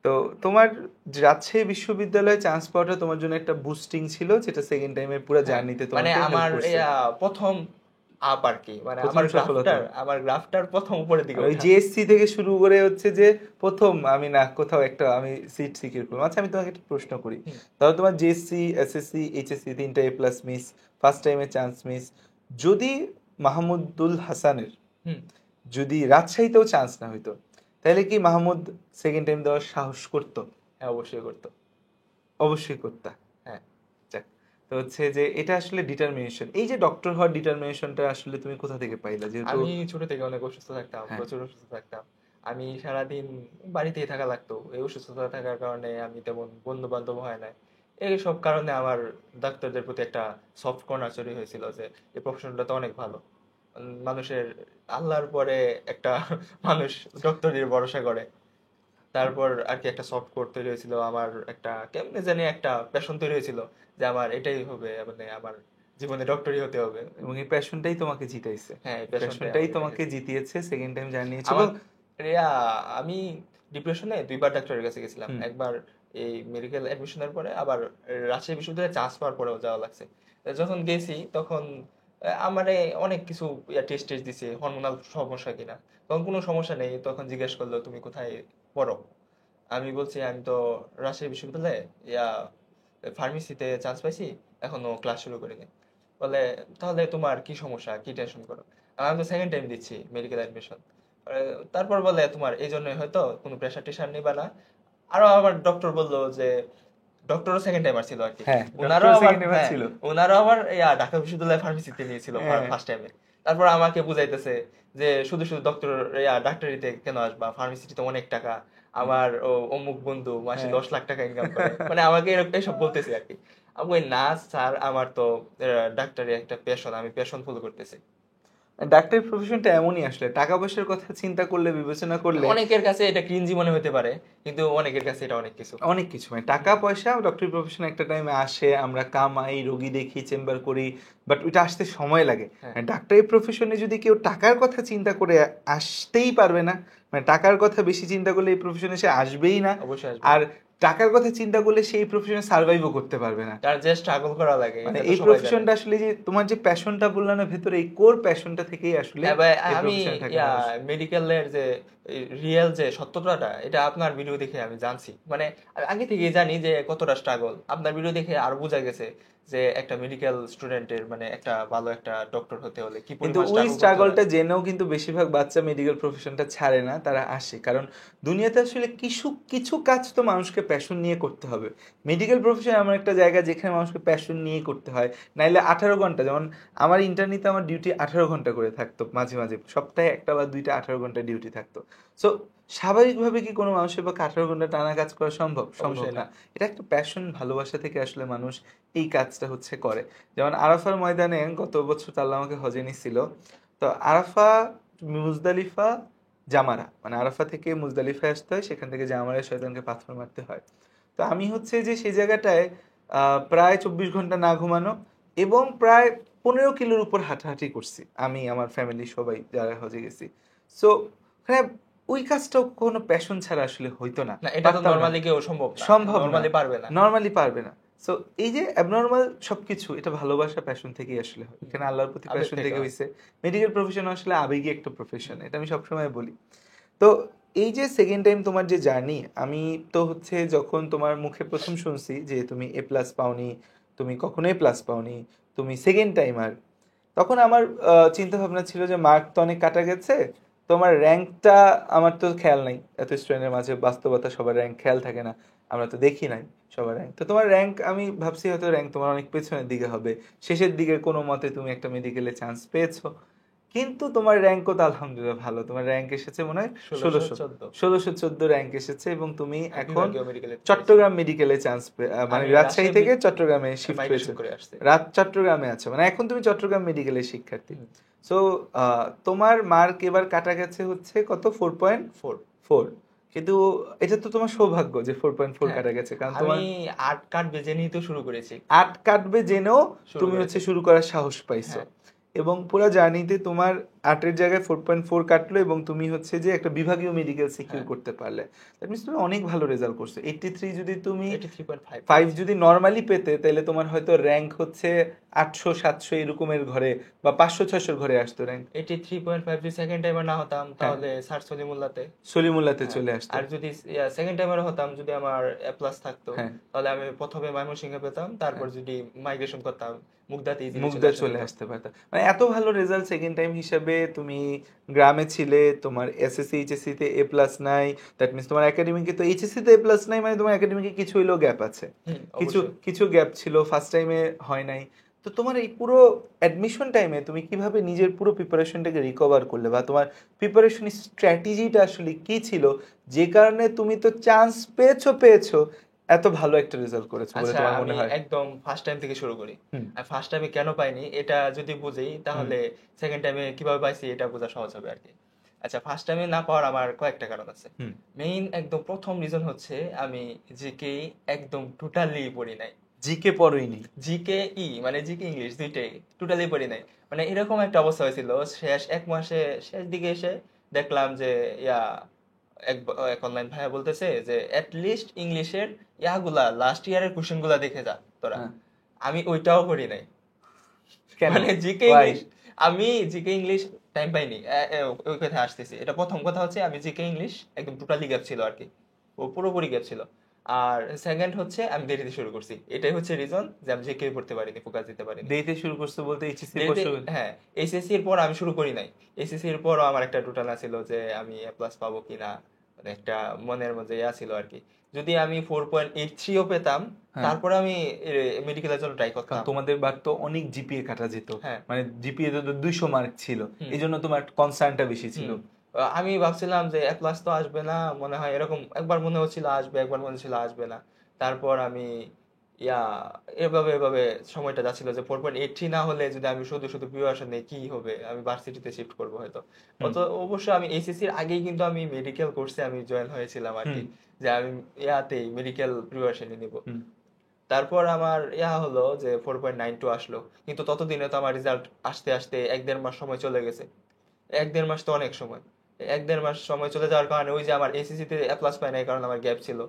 তো তোমার রাজশাহী বিশ্ববিদ্যালয়ে চান্স পাওয়াটা তোমার জন্য একটা বুস্টিং ছিল, যেটা সেকেন্ড টাইমের পুরো হ্যাঁ, জার্নিতে মানে তোমাকে হেল্প আমার করছে। প্রথম আপ আর কি, মানে প্রথম সফলতা। আমার গ্রাফটার প্রথম উপরের দিকে ওই ওঠা। জিএসসি থেকে শুরু করে হচ্ছে যে প্রথম আমি না কোথাও একটা আমি সিট সিকিউর করলাম। আচ্ছা আমি তোমাকে একটা প্রশ্ন করি, হুম, তাহলে তোমার জিএসসি এসএসসি এইচএসসি 3টা এ প্লাস মিস, ফার্স্ট টাইমে চান্স মিস, যদি মাহমুদুল হাসানের হুম। যদি রাজশাহীতেও চান্স না হইতো, তাহলে কি মাহমুদ সেকেন্ড টাইম দেওয়ার সাহস করতো? হ্যাঁ, অবশ্যই করতো। অবশ্যই করতা। হ্যাঁ, যাক, তো হচ্ছে যে এটা আসলে ডিটারমিনেশন, এই যে ডক্টর হওয়ার ডিটারমিনেশনটা আসলে তুমি কোথা থেকে পাইলা, যেহেতু আমি ছোট থেকে অনেক অসুস্থ থাকতাম, হ্যাঁ প্রচুর অসুস্থ থাকতাম। আমি সারাদিন বাড়িতেই থাকা লাগতো, এই অসুস্থতা থাকার কারণে আমি তেমন বন্ধু বান্ধব হয় না। এই সব কারণে আমার ডাক্তারদের প্রতি একটা সফট কর্নার তৈরি হয়েছিল, যে এই প্রফেশনটা তো অনেক ভালো। মানুষের আল্লাহর পরে একটা মানুষ ডক্টরের ভরসা করে। তারপর আর কি একটা সফট কোর তৈরি হয়েছিল, আমার একটা কেমনে জানি একটা প্যাশন তৈরি হয়েছিল যে আমার এটাই হবে, মানে আমার জীবনে ডক্টরই হতে হবে। এবং এই প্যাশনটাই তোমাকে জিতাইছে, হ্যাঁ, এই প্যাশনটাই প্যাশনটাই আমাকে তোমাকে রেখেছে। জিতিয়েছে, সেকেন্ড টাইম জানিয়েছে। এবং আমার আমি ডিপ্রেশনে 2বার ডাক্তারের কাছে গেছিলাম, হুম একবার এই মেডিকেল অ্যাডমিশনের পরে, আবার রাজশাহী বিশ্ববিদ্যালয়ে চান্স পাওয়ার পরেও যাওয়া লাগছে। যখন গেছি তখন আমারে অনেক কিছু টেস্ট টেস্ট দিছে, হরমোনাল সমস্যা কিনা। তখন কোনো সমস্যা নেই, তখন জিজ্ঞেস করলো তুমি কোথায় পড়ো। আমি বলছি আমি তো রাজশাহী বিশ্ববিদ্যালয়ে ফার্মেসিতে চান্স পাইছি, এখনো ক্লাস শুরু করিনি। বলে তাহলে তোমার কি সমস্যা, কি টেনশন করো। আমি তো সেকেন্ড টাইম দিচ্ছি মেডিকেল অ্যাডমিশন। তারপর বলে তোমার এই জন্যই হয়তো কোনো প্রেশার টেশার নিবা না। আরো আবার ডক্টর বললো যে, ডক্টরও সেকেন্ড টাইমার ছিল আর কি, হ্যাঁ ওনারাও আবার সেকেন্ড টাইম ছিল। ওনারাও আবার ঢাকা বিশ্ববিদ্যালয় ফার্মেসিতে নিয়েছিল হ্যাঁ ফার্স্ট টাইমে। তারপর আমাকে বুঝাইতেছে যে শুধু শুধু ডাক্তারিতে কেন আসবা, ফার্মেসিতে তো অনেক টাকা, আমার অমুক বন্ধু মাসে হ্যাঁ 10 লাখ টাকা ইনকাম করে, মানে আমাকে এরকম এসব বলতেছে আর কি। আমি বলি, না স্যার, আমার তো ডাক্তারি একটা প্যাশন, আমি প্যাশন ফলো করতেছি। ডাক্তারি প্রফেশনটা এমনই, আসলে টাকা পয়সার কথা চিন্তা করলে, বিবেচনা করলে অনেকের কাছে এটা ক্রিঞ্জি মনে হতে পারে, কিন্তু অনেকের কাছে এটা অনেক কিছু। অনেক কিছু, মানে টাকা পয়সা ডক্টরি প্রফেশন একটা টাইমে আসে, আমরা কামাই, রোগী দেখি, চেম্বার করি, বাট ওইটা আসতে সময় লাগে। হ্যাঁ, মানে ডাক্তারি প্রফেশনে যদি কেউ টাকার কথা চিন্তা করে আসতেই পারবে না, মানে টাকার কথা বেশি চিন্তা করলে এই প্রফেশনে সে আসবেই না। অবশ্যই আসবে। আর টাকার কথা চিন্তা করলে সেই প্রফেশনে সার্ভাইভও করতে পারবে না। তার যে স্ট্রাগল করা লাগে, মানে এটা তো এই সবাই জানে। প্রফেশনটা আসলে, যে তোমার যে প্যাশনটা বললাম না ভেতরে, এই কোর প্যাশনটা থেকেই আসলে হ্যাঁ ভাই, এই আমি প্রফেশনে থাকে মানুষ। মেডিকেলের যে রিয়েল যে সত্যতাটা, এটা আপনার ভিডিও দেখে আমি জানছি। মানে আমি আগে থেকেই জানি যে কতটা স্ট্রাগল, আপনার ভিডিও দেখে আরো বোঝা গেছে যে একটা মেডিকেল স্টুডেন্টের মানে একটা ভালো একটা ডক্টর হতে হলে কি কিন্তু পরিমাণ ওই স্ট্রাগল করতে স্ট্রাগলটা হয়। জেনেও কিন্তু বেশিরভাগ বাচ্চা মেডিকেল প্রফেশনটা ছাড়ে না, তারা আসে। কারণ দুনিয়াতে আসলে কিছু কিছু কাজ তো মানুষকে প্যাশন নিয়ে করতে হবে। মেডিকেল প্রফেশন এমন একটা জায়গা যেখানে মানুষকে প্যাশন নিয়ে করতে হয়, নাইলে 18 ঘন্টা, যেমন আমার ইন্টার্নিতে আমার ডিউটি 18 ঘন্টা করে থাকতো, মাঝে মাঝে সপ্তাহে একটা বা দুইটা 18 ঘন্টা ডিউটি থাকতো। সো স্বাভাবিকভাবে কি কোনো মানুষের পক্ষে 18 ঘন্টা টানা কাজ করা সম্ভব? সম্ভব অবশ্যই না। না। এটা একটা প্যাশন, ভালোবাসা থেকে আসলে মানুষ এই কাজটা হচ্ছে করে। যেমন আরাফার ময়দানে গত বছর তো আল্লাহ আমাকে হজে নিছিল, তো আরাফা, মুজদালিফা, জামারা, মানে আরাফা থেকে মুজদালিফায় আসতে হয়, সেখান থেকে জামারায় শয়তানকে পাথর মারতে হয়। তো আমি হচ্ছে যে সেই জায়গাটায় প্রায় 24 ঘন্টা না ঘুমানো এবং প্রায় 15 কিলোর উপর হাঁটাহাঁটি করছি, আমি আমার ফ্যামিলি সবাই যারা হজে গেছি। সো ওখানে ওই কাজটাও কোনো প্যাশন ছাড়া আসলে হইতো না। না, এটা তো নরমালি কেউ সম্ভব নরমালি পারবে না। সো এই যে অ্যাবনর্মাল সবকিছু এটা ভালোবাসা প্যাশন থেকেই আসলে হয়, এখানে আল্লাহর প্রতি প্যাশন থেকে হইছে। মেডিকেল প্রফেশন আসলে আবেগী একটা প্রফেশন, এটা আমি সবসময় বলি। তো এই যে সেকেন্ড টাইম তোমার যে জার্নি, আমি তো হচ্ছে যখন তোমার মুখে প্রথম শুনছি যে তুমি A+ পাওনি, তুমি কখনো A+ পাওনি, তুমি সেকেন্ড টাইমার, তখন আমার চিন্তা ভাবনা ছিল যে মার্ক তো অনেক কাটা গেছে, তোমার র্যাঙ্কটা আমার তো খেয়াল নাই, এত স্টুডেন্টের মাঝে বাস্তবতা সবার র্যাঙ্ক খেয়াল থাকে না, আমরা তো দেখি নাই সবার র্যাঙ্ক। তো তোমার র্যাঙ্ক আমি ভাবছি হয়তো র্যাঙ্ক তোমার অনেক পেছনের দিকে হবে, শেষের দিকে কোনো মতে তুমি একটা মেডিকেলে চান্স পেয়েছো, কিন্তু তোমার র্যাঙ্কও তো আলহামদুলিল্লাহ ভালো, তোমার র্যাঙ্ক এসেছে মনে হয় 1614 র্যাঙ্ক এসেছে, এবং তুমি এখন চট্টগ্রাম মেডিকেলে চান্স মানে রাজশাহী থেকে চট্টগ্রামে শিফট হয়েছে, চট্টগ্রামে আছো, মানে এখন তুমি চট্টগ্রাম মেডিকেলের শিক্ষার্থী। সো তোমার মার্ক এবার কাটা গেছে হচ্ছে কত, 4.4, কিন্তু এটা তো তোমার সৌভাগ্য যে 4.4 কাটা গেছে, কারণ তোমার 8 কাটবে জেনেই তো শুরু করেছি, 8 কাটবে জেনেও তুমি হচ্ছে শুরু করার সাহস পাইছো, এবং পুরো জার্নিতে তোমার 8-এর জায়গায় 4.4 কাটলো, এবং তুমি হচ্ছে যে একটা বিভাগীয় মেডিকেল সিকিউর করতে পারলে। দ্যাট মিন্স তুমি অনেক ভালো রেজাল্ট করছো। 83 যদি তুমি 83.5 যদি নরমালি পেতে, তাহলে তোমার হয়তো র্যাঙ্ক হচ্ছে 800-700 এরকমের ঘরে বা 500-600 ঘরে আসতো র্যাঙ্ক। 83.5 যদি সেকেন্ড টাইমার না হতাম তাহলে স্যার সলিমুল্লাহতে চলে আসতো। আর যদি সেকেন্ড টাইমার হতাম, যদি আমার A+ থাকতো, তাহলে আমি প্রথমে ময়মনসিংহে পেতাম, তারপর যদি মাইগ্রেশন করতাম মুগদা চলে আসতে পারতাম। মানে এত ভালো রেজাল্ট সেকেন্ড টাইম হিসেবে, তুমি গ্রামে ছিলে, তোমার এসএসসি এইচএসসি তে A+ নাই, দ্যাট মিন্স তোমার একাডেমিকে তো এইচএসসি তে A+ নাই, মানে তোমার একাডেমিকে কিছু হইলেও গ্যাপ আছে, কিছু গ্যাপ ছিল, ফার্স্ট টাইমে হয় নাই। তো তোমার এই পুরো অ্যাডমিশন টাইমে তুমি কিভাবে নিজের পুরো প্রিপারেশনটাকে রিকভার করলে, বা তোমার প্রিপারেশন স্ট্র্যাটেজিটা আসলে কি ছিল, যে কারণে তুমি তো চান্স পেয়েছো এত ভালো একটা রেজাল্ট করেছো বলে তোমার মনে হয়? একদম ফার্স্ট টাইম থেকে শুরু করি। আর ফার্স্ট টাইমে কেন পাইনি এটা যদি বুঝি, তাহলে সেকেন্ড টাইমে কিভাবে পাইছি এটা বোঝা সহজ হবে আর কি। আচ্ছা, ফার্স্ট টাইমে না পাওয়ার আমার কয়েকটা কারণ আছে। মেইন একদম প্রথম রিজন হচ্ছে আমি জিকে একদম টোটালি পড়ি নাই। জিকে পড়ইনি, মানে জিকে ইংলিশ দুইটাই টোটালি পড়ি নাই। মানে এরকম একটা অবস্থা হয়েছিল, শেষ এক মাসে শেষ দিকে এসে দেখলাম যে এক অনলাইন ভাইয়া বলতেছে যে লিস্ট ইংলিশের লাস্ট ইয়ারের কোশ্চেন গুলা দেখে যা তোরা। আমি ওইটাও করি নাই, মানে আমি জিকে ইংলিশ টাইম পাইনি। ওই কথায় আসতেছি, এটা প্রথম কথা হচ্ছে আমি জিকে ইংলিশ একদম টোটালি গ্যাপ ছিল আর কি, ও পুরোপুরি গ্যাপ ছিল। আর সেকেন্ড হচ্ছে আমি দেরিতে শুরু করছি, এটাই হচ্ছে রিজন যে আমি জিকে পড়তে পারিনি, ফোকাস দিতে পারিনি। দেরিতে শুরু করতে বলতে এইচএসসি হ্যাঁ, এইচএসসি এর পর আমি শুরু করি নাই। এইচএসসি এর পর আমার একটা টোটাল ছিল যে আমি A+ পাবো কিনা, মানে একটা মনের মধ্যে ছিল আর কি। যদি আমি 4.83ও পেতাম, তারপরে আমি মেডিকেলের জন্য ট্রাই করতাম। তোমাদের বার তো অনেক জিপিএ কাটা যেত, মানে জিপিএ তো 200 মার্ক ছিল, এইজন্য তোমার কনসার্নটা বেশি ছিল। আমি ভাবছিলাম যে A+ তো আসবে না মনে হয়, এরকম একবার মনে হচ্ছিল আসবে, একবার মনে হচ্ছিল আসবে না। তারপর আমি এভাবে সময়টা যাচ্ছিল যে 4.83 না হলে যদি আমি শুধু প্রিপারেশন নেই কি হবে, আমি ভার্সিটিতে শিফট করবো হয়তো। অবশ্য আমি এইচএসসির আগেই কিন্তু আমি মেডিকেল কোর্সে আমি জয়েন হয়েছিলাম আর কি, যে আমি মেডিকেল প্রিপারেশনই নিব। তারপর আমার হলো যে 4.92 আসলো, কিন্তু ততদিনে তো আমার রেজাল্ট আসতে আসতে 1-1.5 মাস সময় চলে গেছে। 1-1.5 মাস তো অনেক সময়। 1-1.5 মাস সময় চলে যাওয়ার কারণে ওই যে আমার এইচএসসি তে A+ পাই নাই, কারণ আমার গ্যাপ ছিল।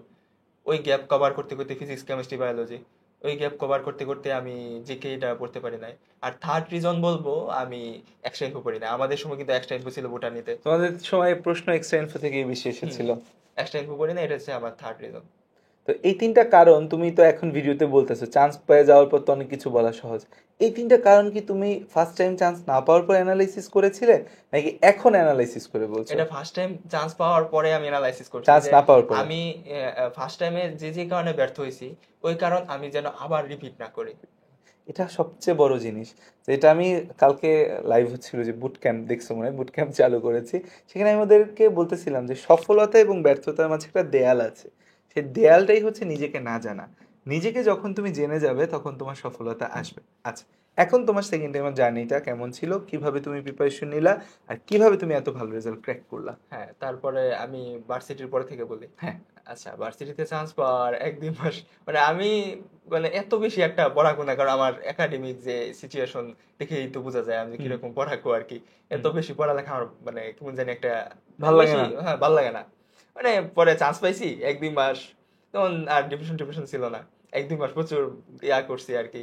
ওই গ্যাপ কভার করতে করতে ফিজিক্স কেমিস্ট্রি বায়োলজি, ওই গ্যাপ কভার করতে করতে আমি জিকে এটা পড়তে পারি নাই। আর থার্ড রিজন বলবো, আমি এক্সট্রা ইনফো পড়ি না। আমাদের সময় কিন্তু এক্সট্রা ইনফো ছিল বোটানিতে, তোমাদের সময় প্রশ্ন এক্সট্রা ইনফো থেকেই বেশি এসেছিল। এক্সট্রা ইনফো পড়ি না, এটা হচ্ছে আমার থার্ড রিজন। তো এই 3টা কারণ তুমি তো এখন ভিডিওতে বলতেছো, চান্স পেয়ে যাওয়ার পর তো অনেক কিছু বলা সহজ। এই 3টা কারণ কি তুমি ফার্স্ট টাইম চান্স না পাওয়ার পর অ্যানালাইসিস করেছিলে, নাকি এখন অ্যানালাইসিস করে বলছো? এটা ফার্স্ট টাইম চান্স পাওয়ার পরে আমি অ্যানালাইসিস করছি। চান্স না পাওয়ার পরে আমি ফার্স্ট টাইমে যে কারণে ব্যর্থ হয়েছি, ওই কারণ আমি যেন আবার রিপিট না করি। এটা সবচেয়ে বড় জিনিস, যেটা আমি কালকে লাইভ হচ্ছিল যে বুট ক্যাম্প, দেখছো মনে হয়, বুট ক্যাম্প চালু করেছি, সেখানে আমি ওদেরকে বলতেছিলাম যে সফলতা এবং ব্যর্থতার মাঝে একটা দেয়াল আছে, সেই দেয়ালটাই হচ্ছে নিজেকে না জানা। নিজেকে যখন তুমি জেনে যাবে তখন তোমার সফলতা আসবে। আচ্ছা, এখন তোমার সেকেন্ড টাইমের জার্নিটা কেমন ছিল, কিভাবে তুমি প্রিপারেশন নিলা, আর কিভাবে তুমি এত ভালো রেজাল্ট ক্র্যাক করলা? হ্যাঁ, তারপরে আমি ভার্সিটির পরে থেকে বলি। হ্যাঁ। আচ্ছা, ভার্সিটিতে চান্স পাওয়ার ১-২ মাস মানে আমি মানে এত বেশি একটা পড়াকো না, কারণ আমার একাডেমিক যে সিচুয়েশন দেখেই তো বোঝা যায় আমি কিরকম পড়াকো আর কি। এত বেশি পড়ালেখা আমার মানে কেমন জানি একটা ভাল লাগে না। হ্যাঁ, ভাল লাগে না। মানে পরে চান্স পাইছি ১-২ মাস, তখন আর ডিপ্রেশন ছিল না। ১-২ মাস প্রচুর করছি আর কি।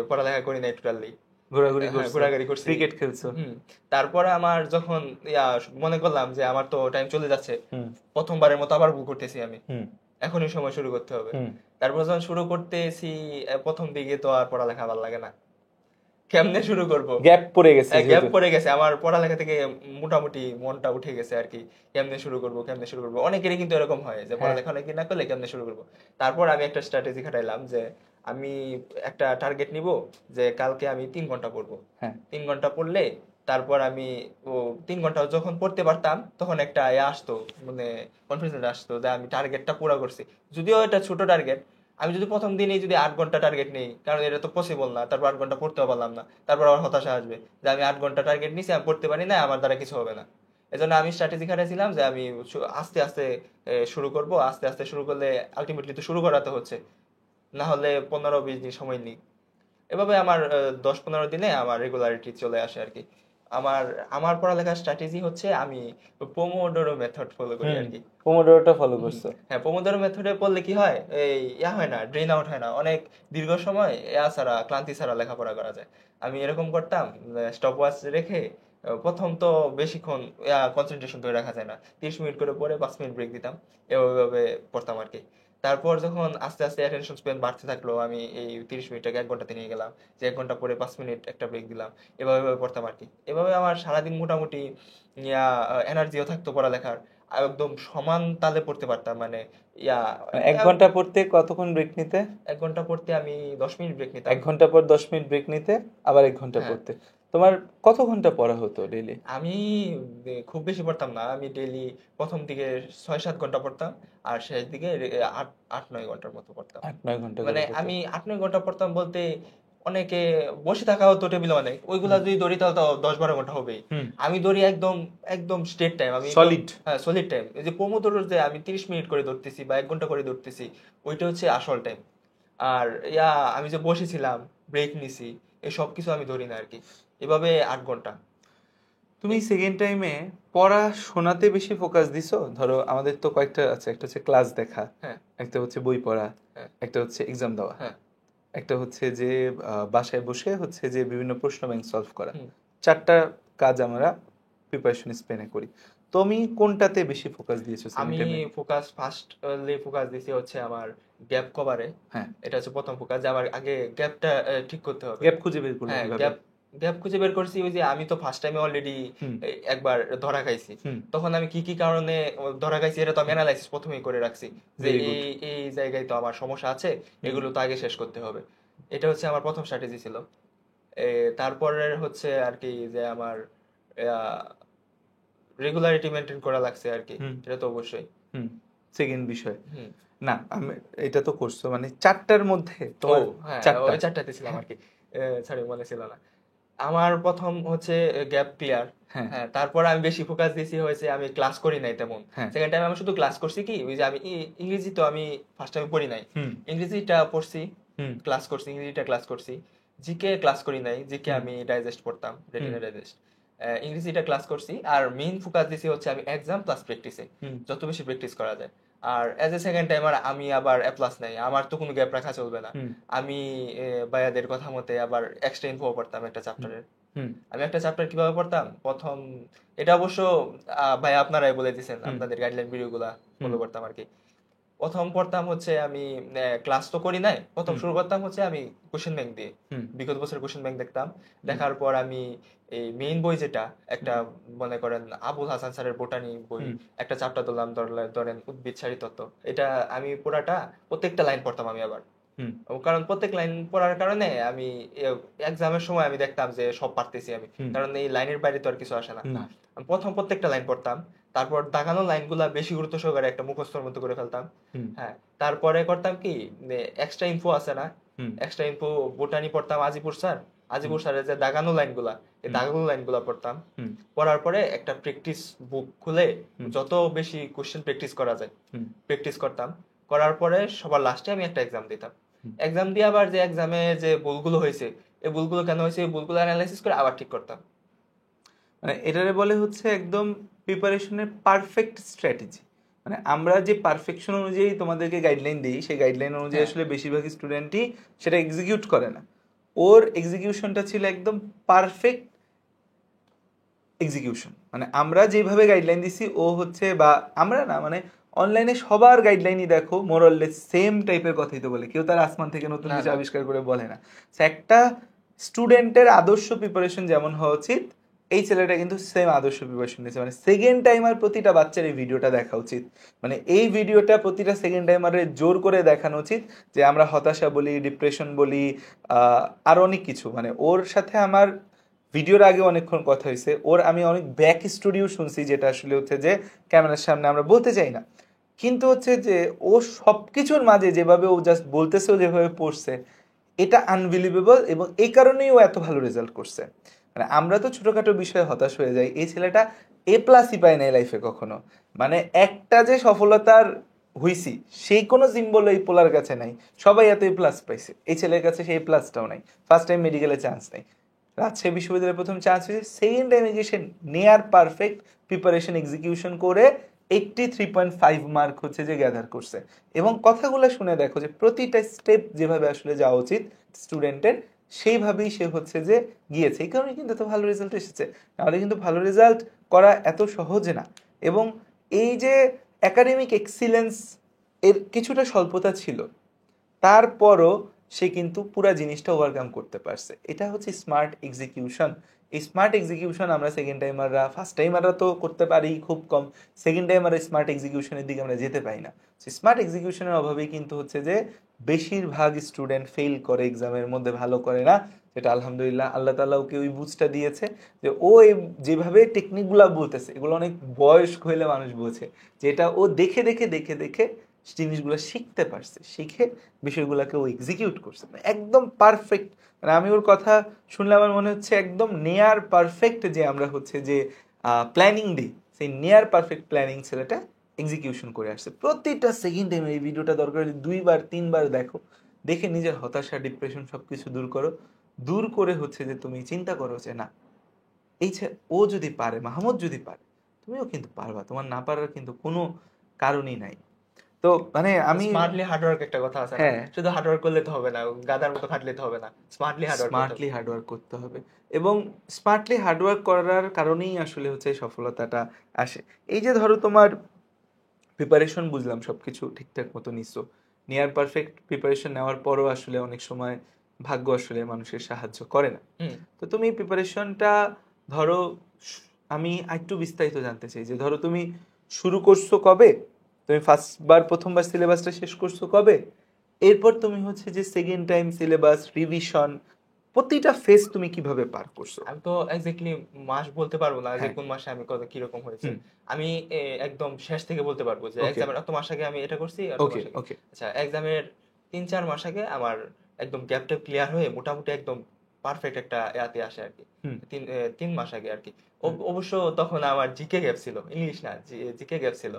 পড়ালেখা করি নাই টোটালি। ঘোরাঘুরি হ্যাঁ, করছো, ঘোরাঘুরি করছি। ক্রিকেট খেলছো। তারপরে আমার যখন মনে করলাম যে আমার তো টাইম চলে যাচ্ছে, হুম। প্রথমবারের মতো আবার ভুল করতেছি আমি, হুম। এখনই সময় শুরু করতে হবে। হুম। তারপর যখন শুরু করতেছি, প্রথম দিকে তো আর পড়ালেখা ভালো লাগে না, কেমনে শুরু করব? গ্যাপ পড়ে গেছে গ্যাপ যেহেতু। পড়ে গেছে আমার পড়ালেখা থেকে, মোটামুটি মনটা উঠে গেছে আর কি। কেমনে শুরু করব, কেমনে শুরু করব, অনেকেরই কিন্তু এরকম হয় যে পড়ালেখা অনেকে না করলে কেমনে শুরু করব। তারপর আমি একটা স্ট্র্যাটেজি খাটাইলাম যে আমি একটা টার্গেট নিব যে কালকে আমি 3 ঘন্টা পড়বো। হ্যাঁ। 3 ঘন্টা পড়লে তারপর আমি 3 ঘন্টা যখন পড়তে পারতাম তখন একটা আসতো, মানে কনফিডেন্স আসতো যে আমি টার্গেটটা পুরো করছি। যদিও এটা ছোট টার্গেট, আমি যদি প্রথম দিনেই যদি 8 ঘন্টা টার্গেট নেই, কারণ এটা তো পসিবল না, তারপর 8 ঘন্টা পড়তেও পারলাম না, তারপর আমার হতাশা আসবে যে আমি 8 ঘন্টা টার্গেট নিছি, আমি পড়তে পারি না, আমার দ্বারা কিছু হবে না। এজন্য আমি স্ট্র্যাটেজি খাটাইছিলাম যে আমি আস্তে আস্তে শুরু করব, আস্তে আস্তে শুরু করলে আলটিমেটলি তো শুরু করাতে হচ্ছে, না হলে 15-20 দিন সময় নিই। এভাবে আমার 10-15 দিনে আমার রেগুলারিটি চলে আসে আর কি। আমার আমার পড়ালেখার স্ট্র্যাটেজি হচ্ছে আমি পোমোডোরো মেথড ফলো করি আর কি। পোমোডোরোটা ফলো করছো? হ্যাঁ, পোমোডোরো মেথডে পড়লে কি হয়, এই হয় না, ড্রেন আউট হয় না, অনেক দীর্ঘ সময় ছাড়া, ক্লান্তি ছাড়া লেখাপড়া করা যায়। আমি এরকম করতাম, স্টপ ওয়াচ রেখে প্রথম তো বেশিক্ষণ কনসেন্ট্রেশন ধরে রাখা যায় না, 30 মিনিট করে পরে 5 মিনিট ব্রেক দিতাম, এভাবে পড়তাম আর কি। তারপর যখন আস্তে আস্তে অ্যাটেনশন স্প্যান বাড়তে থাকলো, আমি এই 30 মিনিটটাকে 1 ঘন্টাতে নিয়ে গেলাম, যে 1 ঘন্টা পরে 5 মিনিট একটা ব্রেক দিলাম, এভাবে এভাবে পড়তাম আর কি। এভাবে আমার সারাদিন মোটামুটি এনার্জিও থাকতো পড়ালেখার, একদম সমান তালে পড়তে পারতাম, মানে ইয়া 1 ঘন্টা পড়তে কতক্ষণ ব্রেক নিতে? 1 ঘন্টা পড়তে আমি 10 মিনিট ব্রেক নিতাম। 1 ঘন্টা পর 10 মিনিট ব্রেক নিতে, আবার 1 ঘন্টা হ্যাঁ। পড়তে। তোমার কত ঘন্টা পড়া হতো ডেইলি? আমি খুব বেশি পড়তাম না, আমি ডেইলি প্রথম দিকে 6-7 ঘন্টা পড়তাম, আর শেষ দিকে 8-9 ঘন্টার মতো পড়তাম। 8-9 ঘন্টা মানে করে পড়তে? আমি 8-9 ঘন্টা পড়তাম বলতে, অনেকে বসে থাকা হতো টেবিলে অনেক, ওইগুলা যদি ধরি তাহলে তো 10-12 ঘন্টা হবেই। আমি ধরি একদম একদম স্ট্রেট টাইম, আমি সলিড। হ্যাঁ, সলিড টাইম। এই যে পোমোডোরোর যে আমি 30 মিনিট করে ধরতেছি বা 1 ঘন্টা করে ধরতেছি, ওইটা হচ্ছে আসল টাইম। আর আমি যে বসেছিলাম, ব্রেক নিছি, এই সব কিছু আমি ধরি না আর কি। এভাবে 8 ঘন্টা। তুমি সেকেন্ড টাইমে পড়াশোনাতে বেশি ফোকাস দিছো? ধরো আমাদের তো কয়েকটা আছে, একটা হচ্ছে ক্লাস দেখা, হ্যাঁ। একটা হচ্ছে বই পড়া, হ্যাঁ। একটা হচ্ছে এক্সাম দেওয়া, হ্যাঁ। একটা হচ্ছে যে বাসায় বসে হচ্ছে যে বিভিন্ন প্রশ্ন ব্যাংক সলভ করা। হুম। 4টা কাজ আমরা প্রিপারেশন স্পেনে করি। তুমি কোনটাতে বেশি ফোকাস দিয়েছো সেকেন্ড আমি টাইমে? ফোকাস দিছি হচ্ছে আমার গ্যাপ কভারে। হ্যাঁ। এটা হচ্ছে প্রথম ফোকাস, যে আমার আগে গ্যাপটা ঠিক করতে হবে। গ্যাপ খুঁজে বের করলে হ্যাঁ, কিভাবে? গ্যাপ খুঁজে বের করছি, ওই যে আমি তো ফার্স্ট টাইমে অলরেডি একবার ধরা খাইছি, তখন আমি কি কি কারণে ধরা খাইছি এটা তো আমি অ্যানালাইসিস প্রথমেই করে রাখছি, যে Very good. এই এই জায়গায় তো আমার সমস্যা আছে, এগুলো তো আগে শেষ করতে হবে। এটা হচ্ছে আমার প্রথম স্ট্র্যাটেজি ছিল। তারপরে হচ্ছে আর কি যে আমার রেগুলারিটি মেনটেন করা লাগছে আর কি, এটা তো অবশ্যই। সেকেন্ড বিষয় না, আমি এটা তো করছো, মানে 4টার মধ্যে তো তোমার হ্যাঁ, 4টা ওই 4টাতে ছিলাম আর কি। সরি, মনে ছিল না। আমার প্রথম হচ্ছে গ্যাপ ক্লিয়ার। হ্যাঁ। হ্যাঁ, তারপর আমি বেশি ফোকাস দিয়েছি হয়েছে আমি ক্লাস করি নাই তেমন। হ্যাঁ। সেকেন্ড টাইম আমি শুধু ক্লাস করছি কি, ওই যে আমি ইংরেজি তো আমি ফার্স্ট টাইমে পড়ি নাই, ইংরেজিটা পড়ছি, ক্লাস করছি, ইংরেজিটা ক্লাস করছি। জিকে ক্লাস করি নাই, জিকে আমি ডাইজেস্ট পড়তাম, রেটিনা ডাইজেস্ট। ইংরেজিটা ক্লাস করছি, আর মেইন ফোকাস দিয়েছি হচ্ছে আমি এক্সাম প্লাস প্র্যাকটিসে, যত বেশি প্র্যাকটিস করা যায়। আর এজ এ সেকেন্ড টাইমার আমি আবার এ প্লাস নাই, আমার তো কোনো গ্যাপ রাখা চলবে না। আমি ভাইয়াদের কথা মতে আবার এক্সট্রা ইনফো পড়তাম একটা চ্যাপ্টারের। আমি একটা চ্যাপ্টার কিভাবে পড়তাম, প্রথম এটা অবশ্য ভাই আপনারাই বলে দিয়েছেন, আপনাদের গাইডলাইন ভিডিওগুলা ফলো করতাম আর কি। প্রথম পড়তাম হচ্ছে আমি ক্লাস তো করি নাই, প্রথম শুরু করতাম হচ্ছে আমি কোশ্চেন ব্যাংক দিয়ে, বিগত বছর কোশ্চেন ব্যাংক দেখতাম। দেখার পর আমি এই মেইন বই যেটা একটা, মনে করেন আবুল হাসান স্যারের বোটানি বই, একটা চ্যাপ্টার ধরলাম, ধরেন উদ্ভিদ সারি তত্ত্ব, এটা আমি পুরাটা প্রত্যেকটা লাইন পড়তাম আমি আবার। কারণ প্রত্যেক লাইন পড়ার কারণে আমি এক্সামের সময় আমি দেখতাম যে সব পারতেছি আমি, কারণ এই লাইনের বাইরে তো আর কিছু আসে না। আমি প্রথম প্রত্যেকটা লাইন পড়তাম, তারপর দাগানো লাইনগুলা বেশি গুরুত্ব সহকারে একটা মুখস্থর মতো করে ফেলতাম। হ্যাঁ, তারপরে করতাম কি, এক্সট্রা ইনফো আছে না, এক্সট্রা ইনফো বোটানি পড়তাম আজিপুর স্যার, আজিবুর স্যারের যে দাগানো লাইনগুলা, এই দাগানো লাইনগুলা পড়তাম। পড়ার পরে একটা প্র্যাকটিস বুক খুলে যত বেশি কোশ্চেন প্র্যাকটিস করা যায় প্র্যাকটিস করতাম। করার পরে সবার লাস্টে আমি একটা এক্সাম দিতাম। এক্সাম দিয়ে আবার যে এক্সামে যে ভুলগুলো হয়েছে, এই ভুলগুলো কেন হয়েছে, এই ভুলগুলো অ্যানালাইসিস করে আবার ঠিক করতাম। মানে এটারে বলে হচ্ছে একদম প্রিপারেশনের পারফেক্ট স্ট্র্যাটেজি। মানে আমরা যে পারফেকশন অনুযায়ী তোমাদেরকে গাইডলাইন দিই, সেই গাইডলাইন অনুযায়ী আসলে বেশিরভাগ স্টুডেন্টই সেটা এক্সিকিউট করে না। ওর এক্সিকিউশনটা ছিল একদম পারফেক্ট এক্সিকিউশন। মানে আমরা যেভাবে গাইডলাইন দিছি ও হচ্ছে, বা আমরা না, মানে অনলাইনে সবার গাইডলাইনই দেখো মোরললেস সেম টাইপের কথাই তো বলে, কেউ তার আসমান থেকে নতুন কিছু আবিষ্কার করে বলে না। একটা স্টুডেন্টের আদর্শ প্রিপারেশন যেমন হওয়া উচিত, এই ছেলেটা কিন্তু সেম আদর্শ প্রিপারেশন নিয়েছে। মানে সেকেন্ড টাইমার প্রতিটা বাচ্চার এই ভিডিওটা দেখা উচিত। মানে এই ভিডিওটা প্রতিটা সেকেন্ড টাইমারের জোর করে দেখানো উচিত যে আমরা হতাশা বলি, ডিপ্রেশন বলি, আর অনেক কিছু। মানে ওর সাথে আমার ভিডিওর আগে অনেকক্ষণ কথা হয়েছে, ওর আমি অনেক ব্যাক স্টুডিও শুনছি, যেটা আসলে হচ্ছে যে ক্যামেরার সামনে আমরা বলতে চাই না, কিন্তু হচ্ছে যে ও সব কিছুর মাঝে যেভাবে ও জাস্ট বলতেছে, ও যেভাবে পড়ছে, এটা আনবিলিভেবল। এবং এই কারণেই ও এত ভালো রেজাল্ট করছে। মানে আমরা তো ছোটখাটো বিষয়ে হতাশ হয়ে যাই, এই ছেলেটা A+ পায় নাই লাইফে কখনো। মানে একটা যে সফলতার হইছি সেই কোনো সিম্বল এই পোলার কাছে নাই। সবাই এত A+ পাইছে, এই ছেলের কাছে সেই A+টাও নাই। ফার্স্ট টাইম মেডিকেলে চান্স নাই, রাজশাহী বিশ্ববিদ্যালয়ে প্রথম চান্স হয়েছে, সেকেন্ড টাইমে গিয়ে সে নিয়ার পারফেক্ট প্রিপারেশন এক্সিকিউশন করে 83.5 মার্ক হচ্ছে যে গ্যাদার করছে। এবং কথাগুলো শুনে দেখো যে প্রতিটা স্টেপ যেভাবে আসলে যাওয়া উচিত স্টুডেন্টের, সেইভাবেই সে হচ্ছে যে গিয়েছে। এই কারণে কিন্তু এত ভালো রেজাল্ট এসেছে। নাহলে কিন্তু ভালো রেজাল্ট করা এত সহজ না। এবং এই যে একাডেমিক এক্সিলেন্স এর কিছুটা স্বল্পতা ছিল, তারপরও সে কিন্তু পুরো জিনিসটা ওভারকাম করতে পারছে। এটা হচ্ছে স্মার্ট এক্সিকিউশন। এই স্মার্ট এক্সিকিউশন আমরা সেকেন্ড টাইমাররা, ফার্স্ট টাইমাররা তো করতে পারি খুব কম, সেকেন্ড টাইমাররা স্মার্ট এক্সিকিউশনের দিকে আমরা যেতে পারি না। স্মার্ট এক্সিকিউশনের অভাবেই কিন্তু হচ্ছে যে বেশিরভাগ স্টুডেন্ট ফেল করে, এক্সামের মধ্যে ভালো করে না। যেটা আলহামদুলিল্লাহ আল্লাহ তাআলা ওকে ওই বুঝটা দিয়েছে যে ও যেভাবে টেকনিকগুলো বলতেছে, এগুলো অনেক বয়স্ক হইলে মানুষ বোঝে, যেটা ও দেখে দেখে দেখে দেখে জিনিসগুলো শিখতে পারছে, শিখে বিষয়গুলোকে ও এক্সিকিউট করছে একদম পারফেক্ট। মানে আমি ওর কথা শুনলে আমার মনে হচ্ছে একদম নেয়ার পারফেক্ট যে আমরা হচ্ছে যে প্ল্যানিং দিই, সেই নেয়ার পারফেক্ট প্ল্যানিং ছেলেটা এক্সিকিউশন করে আসছে প্রতিটা সেকেন্ড টাইমে। এই ভিডিওটা দরকার হলে 2-3 বার দেখো, দেখে নিজের হতাশা, ডিপ্রেশন সবকিছু দূর করো। দূর করে হচ্ছে যে তুমি চিন্তা করো যে না, এই ও যদি পারে, মাহমুদ যদি পারে, তুমিও কিন্তু পারবা। তোমার না পারার কিন্তু কোনো কারণই নাই। তো মানে আমি স্মার্টলি হার্ডওয়ার্ক একটা কথা আছে, হ্যাঁ, শুধু হার্ডওয়ার্ক করলে তো হবে না, গাদার মতো খাটলে তো হবে না, স্মার্টলি হার্ডওয়ার্ক করতে হবে। এবং স্মার্টলি হার্ডওয়ার্ক করার কারণেই আসলে হচ্ছে সফলতাটা আসে। এই যে ধরো তোমার প্রিপারেশন বুঝলাম সবকিছু ঠিকঠাক মতো নিছো, নিয়ার পারফেক্ট প্রিপারেশন নেওয়ার পরও আসলে অনেক সময় ভাগ্য আসলে মানুষের সাহায্য করে না। তো তুমি প্রিপারেশনটা ধরো, আমি একটু বিস্তারিত জানতে চাই যে ধরো তুমি শুরু করছো কবে, তুমি প্রথমবার সিলেবাসটা শেষ করছো কবে, এরপর তুমি হচ্ছে যে সেকেন্ড টাইম সিলেবাস রিভিশন প্রতিটা ফেজ তুমি কিভাবে পার করছো? আমি তো এক্স্যাক্টলি মাস বলতে পারবো না যে কোন মাসে আমি কত কিরকম হয়েছে। আমি একদম শেষ থেকে বলতে পারবো যে এক্সামের এত মাস আগে আমি এটা করছি। আচ্ছা, এক্সামের 3-4 মাস আগে আমার একদম গ্যাপটা ক্লিয়ার হয়ে মোটামুটি একদম পারফেক্ট একটা ইয়াতে আসে আর কি। 3 মাস আগে আর কি। অবশ্য তখন আমার জিকে গ্যাপ ছিল, ইংলিশ না, জিকে গ্যাপ ছিল।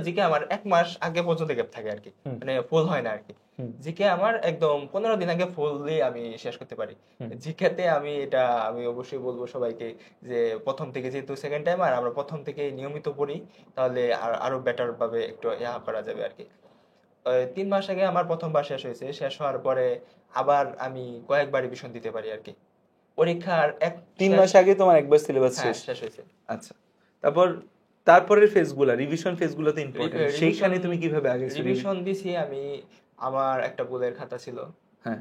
জিকে আমার 1 মাস আগে পর্যন্ত গ্যাপ থাকে আর কি, মানে ফুল হয় না আর কি। জিকে আমার একদম 15 দিন আগে ফুললি আমি শেষ করতে পারি। জিকেতে আমি অবশ্যই বলবো সবাইকে যে প্রথম থেকে, যেহেতু সেকেন্ড টাইম আর আমরা প্রথম থেকে নিয়মিত পড়ি, তাহলে আরো বেটার ভাবে একটু করা যাবে আর কি। 3 মাস আগে আমার প্রথমবার শেষ হয়েছে, শেষ হওয়ার পরে আবার আমি কয়েকবার রিভিশন দিতে পারি আর কি। পরীক্ষার 3 মাস আগে তোমার একবার সিলেবাস শেষ হয়েছে। আচ্ছা, তারপরের ফেজগুলো, রিভিশন ফেজগুলো তো ইম্পর্টেন্ট, সেইখানে তুমি কিভাবে আগে রিভিশন দিছি আমি? আমার একটা ভুলের খাতা ছিল, হ্যাঁ,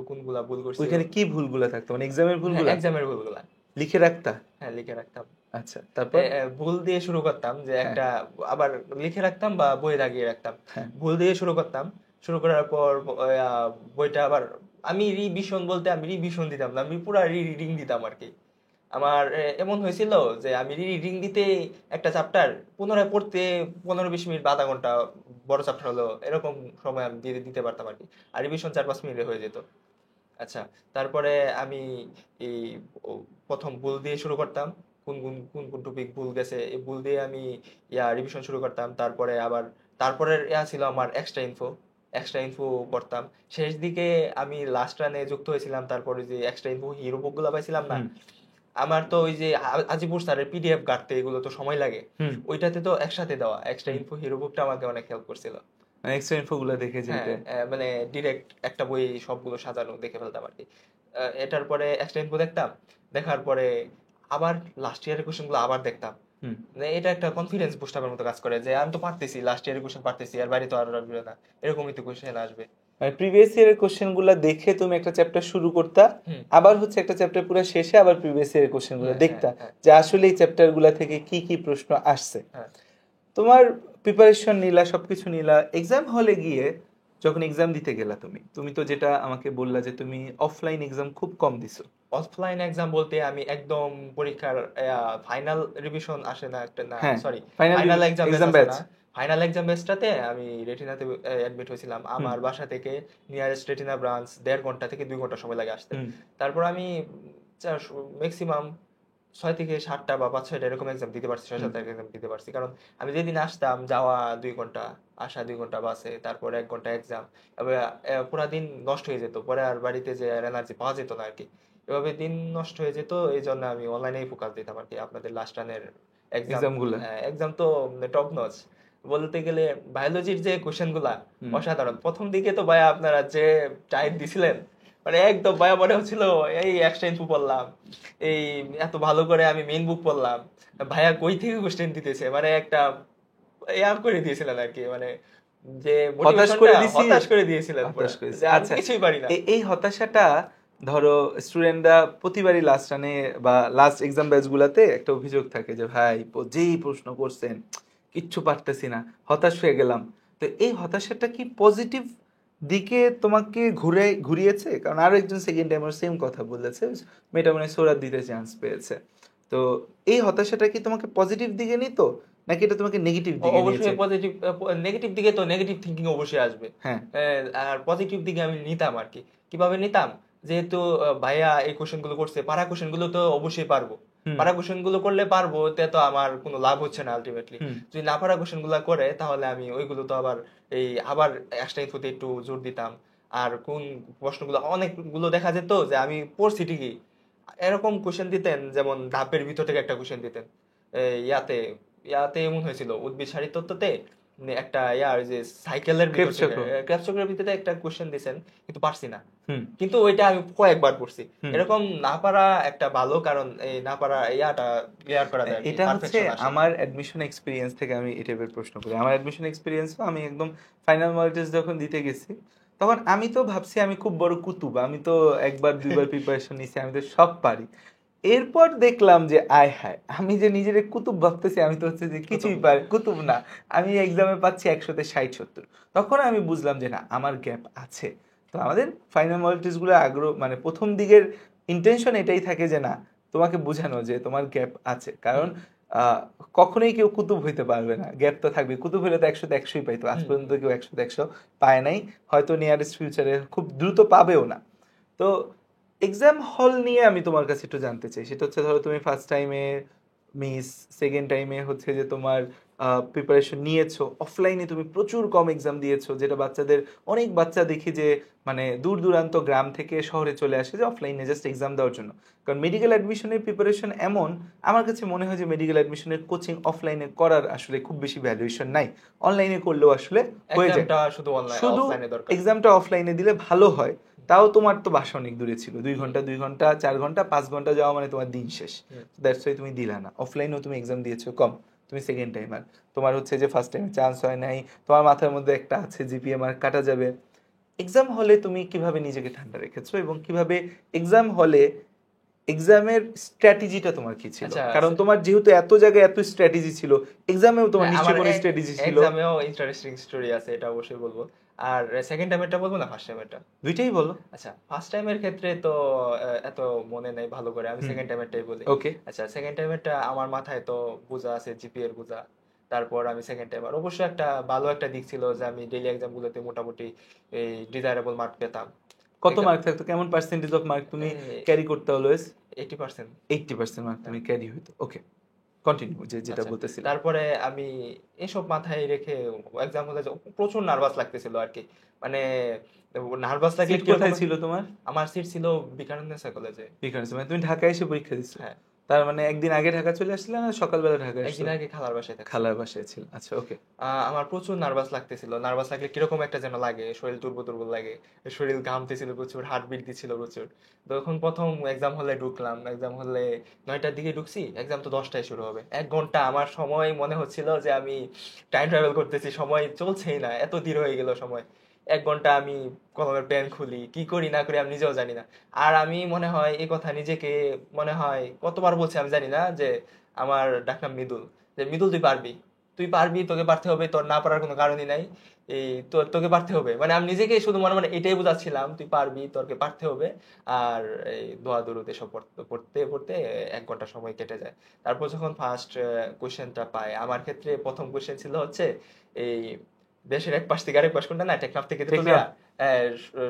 কোনগুলা ভুল করছি, ওইখানে কি ভুলগুলা থাকতো, মানে এক্সামের ভুলগুলা লিখে রাখতা? হ্যাঁ, লিখে রাখতাম। আচ্ছা, তারপর ভুল দিয়ে শুরু করতাম, যে একটা আবার লিখে রাখতাম বা বই লাগিয়ে রাখতাম। ভুল দিয়ে শুরু করতাম, শুরু করার পর বইটা আবার আমি রিভিশন বলতে আমি রিভিশন দিতাম না, আমি পুরা রিডিং দিতাম আর কি। আমার এমন হয়েছিল যে আমি রিডিং দিতে একটা চ্যাপ্টার পুনরায় পড়তে 15-20 মিনিট বা আধা ঘন্টা, বড় চ্যাপ্টার হলো এরকম সময় আমি দিতে পারতাম আর কি। আর রিভিশন 4-5 মিনিটে হয়ে যেত। আচ্ছা, তারপরে আমি এই প্রথম ভুল দিয়ে শুরু করতাম, কোন কোন কোন কোন টপিক ভুল গেছে এই ভুল দিয়ে আমি রিভিশন শুরু করতাম। তারপরে আবার তারপরের ছিল আমার এক্সট্রা ইনফো করতাম শেষ দিকে। আমি লাস্ট রানে যুক্ত হয়েছিলাম, তারপরে যে এক্সট্রা ইনফো হিরো বুক গুলা পাইছিলাম না, আমার তো ওই যে আজিপুর স্যারের পিডিএফ কাটতে এগুলো তো সময় লাগে, ওইটাতে তো একসাথে দেওয়া এক্সট্রা ইনফো হিরো বুকটা আমাকে অনেক হেল্প করছিল। এক্সট্রা ইনফো গুলো দেখে হ্যাঁ, যেতে মানে ডিরেক্ট একটা বই সবগুলো সাজানো দেখে ফেলতাম আর কি। এটার পরে এক্সট্রা ইনফো দেখতাম, দেখার পরে আবার লাস্ট ইয়ারের কোশ্চেন গুলো আবার দেখতাম। মানে এটা একটা কনফিডেন্স বুস্টারের মতো কাজ করে যে আমি তো পারতেছি, লাস্ট ইয়ারের কোশ্চেন পারতেছি, আর বাইরে তো আর আসবে না, এরকমই তো কোশ্চেন আসবে। মানে প্রিভিয়াস ইয়ারের কোশ্চেন গুলা দেখে তুমি একটা চ্যাপ্টার শুরু করতা, আবার হচ্ছে একটা চ্যাপ্টার পুরো শেষে আবার প্রিভিয়াস ইয়ারের কোশ্চেন গুলো দেখতা যে আসলে এই চ্যাপ্টার গুলা থেকে কি কি প্রশ্ন আসছে। তোমার প্রিপারেশন নিলা, সবকিছু নিলা, এক্সাম হলে গিয়ে যখন এক্সাম দিতে গেলা তুমি তুমি তো যেটা আমাকে বললা যে তুমি অফলাইন এক্সাম খুব কম দিছো। অফলাইন এক্সাম বলতে আমি একদম পরীক্ষার ফাইনাল রিভিশন আসে না একটা, না sorry, final exam batch, final exam ব্যাচটাতে আমি রেটিনাতে অ্যাডমিট হয়েছিলাম। আমার বাসা থেকে নিয়ারেস্ট রেটিনা ব্রাঞ্চ 1.5 ঘন্টা থেকে 2 ঘন্টা সময় লাগে আসতে। তারপর আমি ম্যাক্সিমাম 6 থেকে 7টা বা 5-6টা এরকম এক্সাম দিতে পারছি, 6-7টা এক্সাম দিতে পারছি। কারণ আমি যেদিন আসতাম, যাওয়া 2 ঘন্টা, আসা 2 ঘন্টা বাসে, তারপর 1 ঘন্টা এক্সাম, এবার পুরা দিন নষ্ট হয়ে যেত, পরে আর বাড়িতে যে এনার্জি পাওয়া যেত না আর কি। এভাবে দিন নষ্ট হয়ে যেত, এই জন্য আমি অনলাইনেই ফোকাস দিতাম আর কি। আপনাদের লাস্ট রানের এক্সাম গুলা এক্সাম তো টপ নচ বলতে গেলে। বায়োলজির যে কোশ্চেন গুলা অসাধারণ। প্রথম দিকে তো ভাইয়া আপনারা যে টাইট দিছিলেন, মানে একদম ভাইয়া মনে হচ্ছিল এই এক্সট্রা ইনফো পড়লাম, এই এত ভালো করে আমি মেইন বুক পড়লাম, ভাইয়া কই থেকে কোশ্চেন দিতেছে, মানে একটা করে দিয়েছিলেন আর কি, মানে যে হতাশ করে দিয়েছিলেন, আচ্ছা কিছুই পারি না। এই হতাশাটা ধরো স্টুডেন্টরা প্রতিবারই লাস্ট রানে বা লাস্ট এক্সাম ব্যাচ গুলাতে একটা অভিযোগ থাকে যে ভাই যেই প্রশ্ন করছেন কিচ্ছু পারতেছি না, হতাশ হয়ে গেলাম। তো এই হতাশাটা কি পজিটিভ দিকে তোমাকে ঘুরিয়েছে? কারণ আরো একজন সেকেন্ড টাইমার সেম কথা বলেছে, মেয়েটা মানে সোরাত দিতে চান্স পেয়েছে। তো এই হতাশাটা কি তোমাকে পজিটিভ দিকে নিত নাকি এটা তোমাকে নেগেটিভ দিকে নিয়েছে? অবশ্যই পজিটিভ। নেগেটিভ দিকে তো নেগেটিভ থিঙ্কিং অবশ্যই আসবে, হ্যাঁ। আর পজিটিভ দিকে আমি নিতাম আর কি। কিভাবে নিতাম, যেহেতু ভাইয়া এই কোশ্চেন গুলো করছে, পারা কোশ্চেন গুলো তো অবশ্যই পারবো, পারা কোশ্চেন গুলো করলে পারবো, তে তো আমার কোনো লাভ হচ্ছে না আলটিমেটলি। যদি না পারা কোশ্চেন গুলো করে, তাহলে আমি ওইগুলো তো আবার আবার এক্সট্রা ইনফোতে একটু জোর দিতাম। আর কোন প্রশ্নগুলো অনেকগুলো দেখা যেত যে আমি পড়ছি ঠিকই, এরকম কোশ্চেন দিতেন, যেমন ধাপের ভিতর থেকে একটা কোশ্চেন দিতেন। ইয়াতে ইয়াতে এমন হয়েছিল উদ্ভিদ সারিতত্ত্বতে, একটা ওই যে সাইকেলের ক্রেবস চক্রের ভিতরে একটা কোশ্চেন দিয়েছেন, কিন্তু পারছি না, কিন্তু ওইটা আমি কয়েকবার পড়ছি। এরকম না পারা একটা ভালো, কারণ এই না পারা ক্লিয়ার করা যায়। এটা হচ্ছে আমার অ্যাডমিশন এক্সপেরিয়েন্স থেকে আমি এই টাইপের প্রশ্ন করি। আমার অ্যাডমিশন এক্সপেরিয়েন্স, আমি একদম ফাইনাল মক টেস্ট যখন দিতে গেছি, তখন আমি তো ভাবছি আমি খুব বড় কুতুব, আমি তো একবার দুইবার প্রিপারেশন নিছি, আমি তো সব পারি। এরপর দেখলাম যে আয় হায়, আমি যে নিজের কুতুব ভাবতেছি, আমি তো হচ্ছে যে কিছুই পারি, কুতুব না। আমি এক্সামে পাচ্ছি 100-তে 60-70। তখন আমি বুঝলাম যে না, আমার গ্যাপ আছে। তো আমাদের ফাইনাল মক টেস্ট গুলো আগ্রহ, মানে প্রথম দিকের ইন্টেনশন এটাই থাকে যে না, তোমাকে বোঝানো যে তোমার গ্যাপ আছে। কারণ কখনোই কেউ কুতুব হইতে পারবে না, গ্যাপ তো থাকবে। কুতুব হলে তো 100-তে 100ই পাইতো, আজ পর্যন্ত কেউ 100-তে 100 পায় নাই, হয়তো নিয়ারেস্ট ফিউচারে খুব দ্রুত পাবেও না। তো এক্সাম হল নিয়ে আমি তোমার কাছে একটু জানতে চাই। সেটা হচ্ছে ধরো তুমি ফার্স্ট টাইমে মিস, সেকেন্ড টাইমে হচ্ছে যে তোমার প্রিপারেশন নিয়েছো, অফলাইনে তুমি প্রচুর কম এক্সাম দিয়েছো, যেটা বাচ্চাদের, অনেক বাচ্চা দেখি যে মানে দূর দূরান্ত গ্রাম থেকে শহরে চলে আসে যে অফলাইনে জাস্ট এক্সাম দেওয়ার জন্য। কারণ মেডিকেল অ্যাডমিশনের প্রিপারেশন এমন, আমার কাছে মনে হয় যে মেডিকেল অ্যাডমিশনের কোচিং অফলাইনে করার আসলে খুব বেশি ভ্যালুয়েশন নাই, অনলাইনে করলেও আসলে হয়ে যায়। শুধু এক্সামটা অফলাইনে দিলে ভালো হয়। তাও তোমার তো বাসা অনেক দূরে ছিল, 2 ঘন্টা 2 ঘন্টা 4 ঘন্টা 5 ঘন্টা যাওয়া মানে তোমার দিন শেষ। দ্যাটস ওয়াই তুমি দিলা না। অফলাইনেও তুমি এক্সাম দিয়েছো কম, তুমি সেকেন্ড টাইমার, তোমার হচ্ছে যে ফার্স্ট টাইমে চান্স হয় নাই, তোমার মাথার মধ্যে একটা আছে জিপিএম আর কাটা যাবে। এক্সাম হলে তুমি কিভাবে নিজেকে ঠান্ডা রেখেছো এবং কিভাবে এক্সাম হলে এক্সামের স্ট্র্যাটেজিটা তোমার কি ছিল? কারণ তোমার যেহেতু এত জায়গায় এত স্ট্র্যাটেজি ছিল, এক্সামেও তোমার নিশ্চয়ই কোনো স্ট্র্যাটেজি ছিল। এক্সামেও ইন্টারেস্টিং স্টোরি আছে, এটা অবশ্যই বলবো। আর সেকেন্ড টাইমেরটা বলবো না ফার্স্ট টাইমেরটা? দুইটাই বলো। আচ্ছা, ফার্স্ট টাইমের ক্ষেত্রে তো এত মনে নেই ভালো করে, আমি সেকেন্ড টাইমেরটাই বলি। ওকে। আচ্ছা, সেকেন্ড টাইমেরটা আমার মাথায় তো বোঝা আছে, জিপিএ এর বোঝা। তারপর আমি সেকেন্ড টাইমার, অবশ্যই একটা ভালো একটা দিক ছিল যে আমি ডেইলি এক্সাম গুলোতে মোটামুটি এই ডিজায়ারেবল মার্ক পেতাম। কত মার্ক থাকতো, কেমন পার্সেন্টেজ অফ মার্ক তুমি ক্যারি করতে অলওয়েজ? 80%। 80% মার্ক তুমি ক্যারি হইতো। ওকে, কন্টিনিউ, যেটা বলতেছিলাম। তারপরে আমি এসব মাথায় রেখে এক্সাম হলে প্রচুর নার্ভাস লাগতেছিল আর কি, মানে নার্ভাস লাগলে কোথায় ছিল তোমার? আমার সিট ছিল বিকারুননিসা কলেজে। বিকারুননিসা, মানে তুমি ঢাকায় এসে পরীক্ষা দিছো? হ্যাঁ। তার মানে একদিন আগে ঢাকা চলে আসছিলে না সকালবেলা ঢাকা আসছো? একদিন আগে খালার বাসায় থাকছি। খালার বাসায় ছিল, আচ্ছা ওকে। আমার প্রচুর নার্ভাস লাগতেছিল, নার্ভাস লাগলে কিরকম একটা যেন লাগে, শরীর দুর্বল দুর্বল লাগে, শরীর ঘামতেছিল প্রচুর, হার্টবিট দিচ্ছিল প্রচুর। তখন প্রথম এক্সাম হলে ঢুকলাম, এক্সাম হলে 9টার দিকে ঢুকছি, এক্সাম তো 10টায় শুরু হবে। 1 ঘন্টা আমার সময় মনে হচ্ছিল যে আমি টাইম ট্রাভেল করতেছি, সময় চলছেই না, এত ধীর হয়ে গেল সময়। 1 ঘন্টা আমি কলমের পেন খুলি, কি করি না করি আমি নিজেও জানি না। আর আমি মনে হয় এই কথা নিজেকে মনে হয় কতবার বলছি আমি জানি না, যে আমার ডাকনাম মৃদুল, যে মৃদুল তুই পারবি, তুই পারবি, তোকে পারতে হবে, তোর না পারার কোনো কারণই নাই, এই তোকে পারতে হবে, মানে আমি নিজেকে শুধু মনে মনে এটাই বোঝাচ্ছিলাম, তুই পারবি, তোকে পারতে হবে। আর এই দোয়া দরুদ এসব পড়তে পড়তে পড়তে 1 ঘন্টা সময় কেটে যায়। তারপর যখন ফার্স্ট কোশ্চেনটা পাই, আমার ক্ষেত্রে প্রথম কোশ্চেন ছিল হচ্ছে এই দেশের এক পাশ থেকে আরেক পাশ কোনটা না, টেকনাফ থেকে তেতুলিয়া,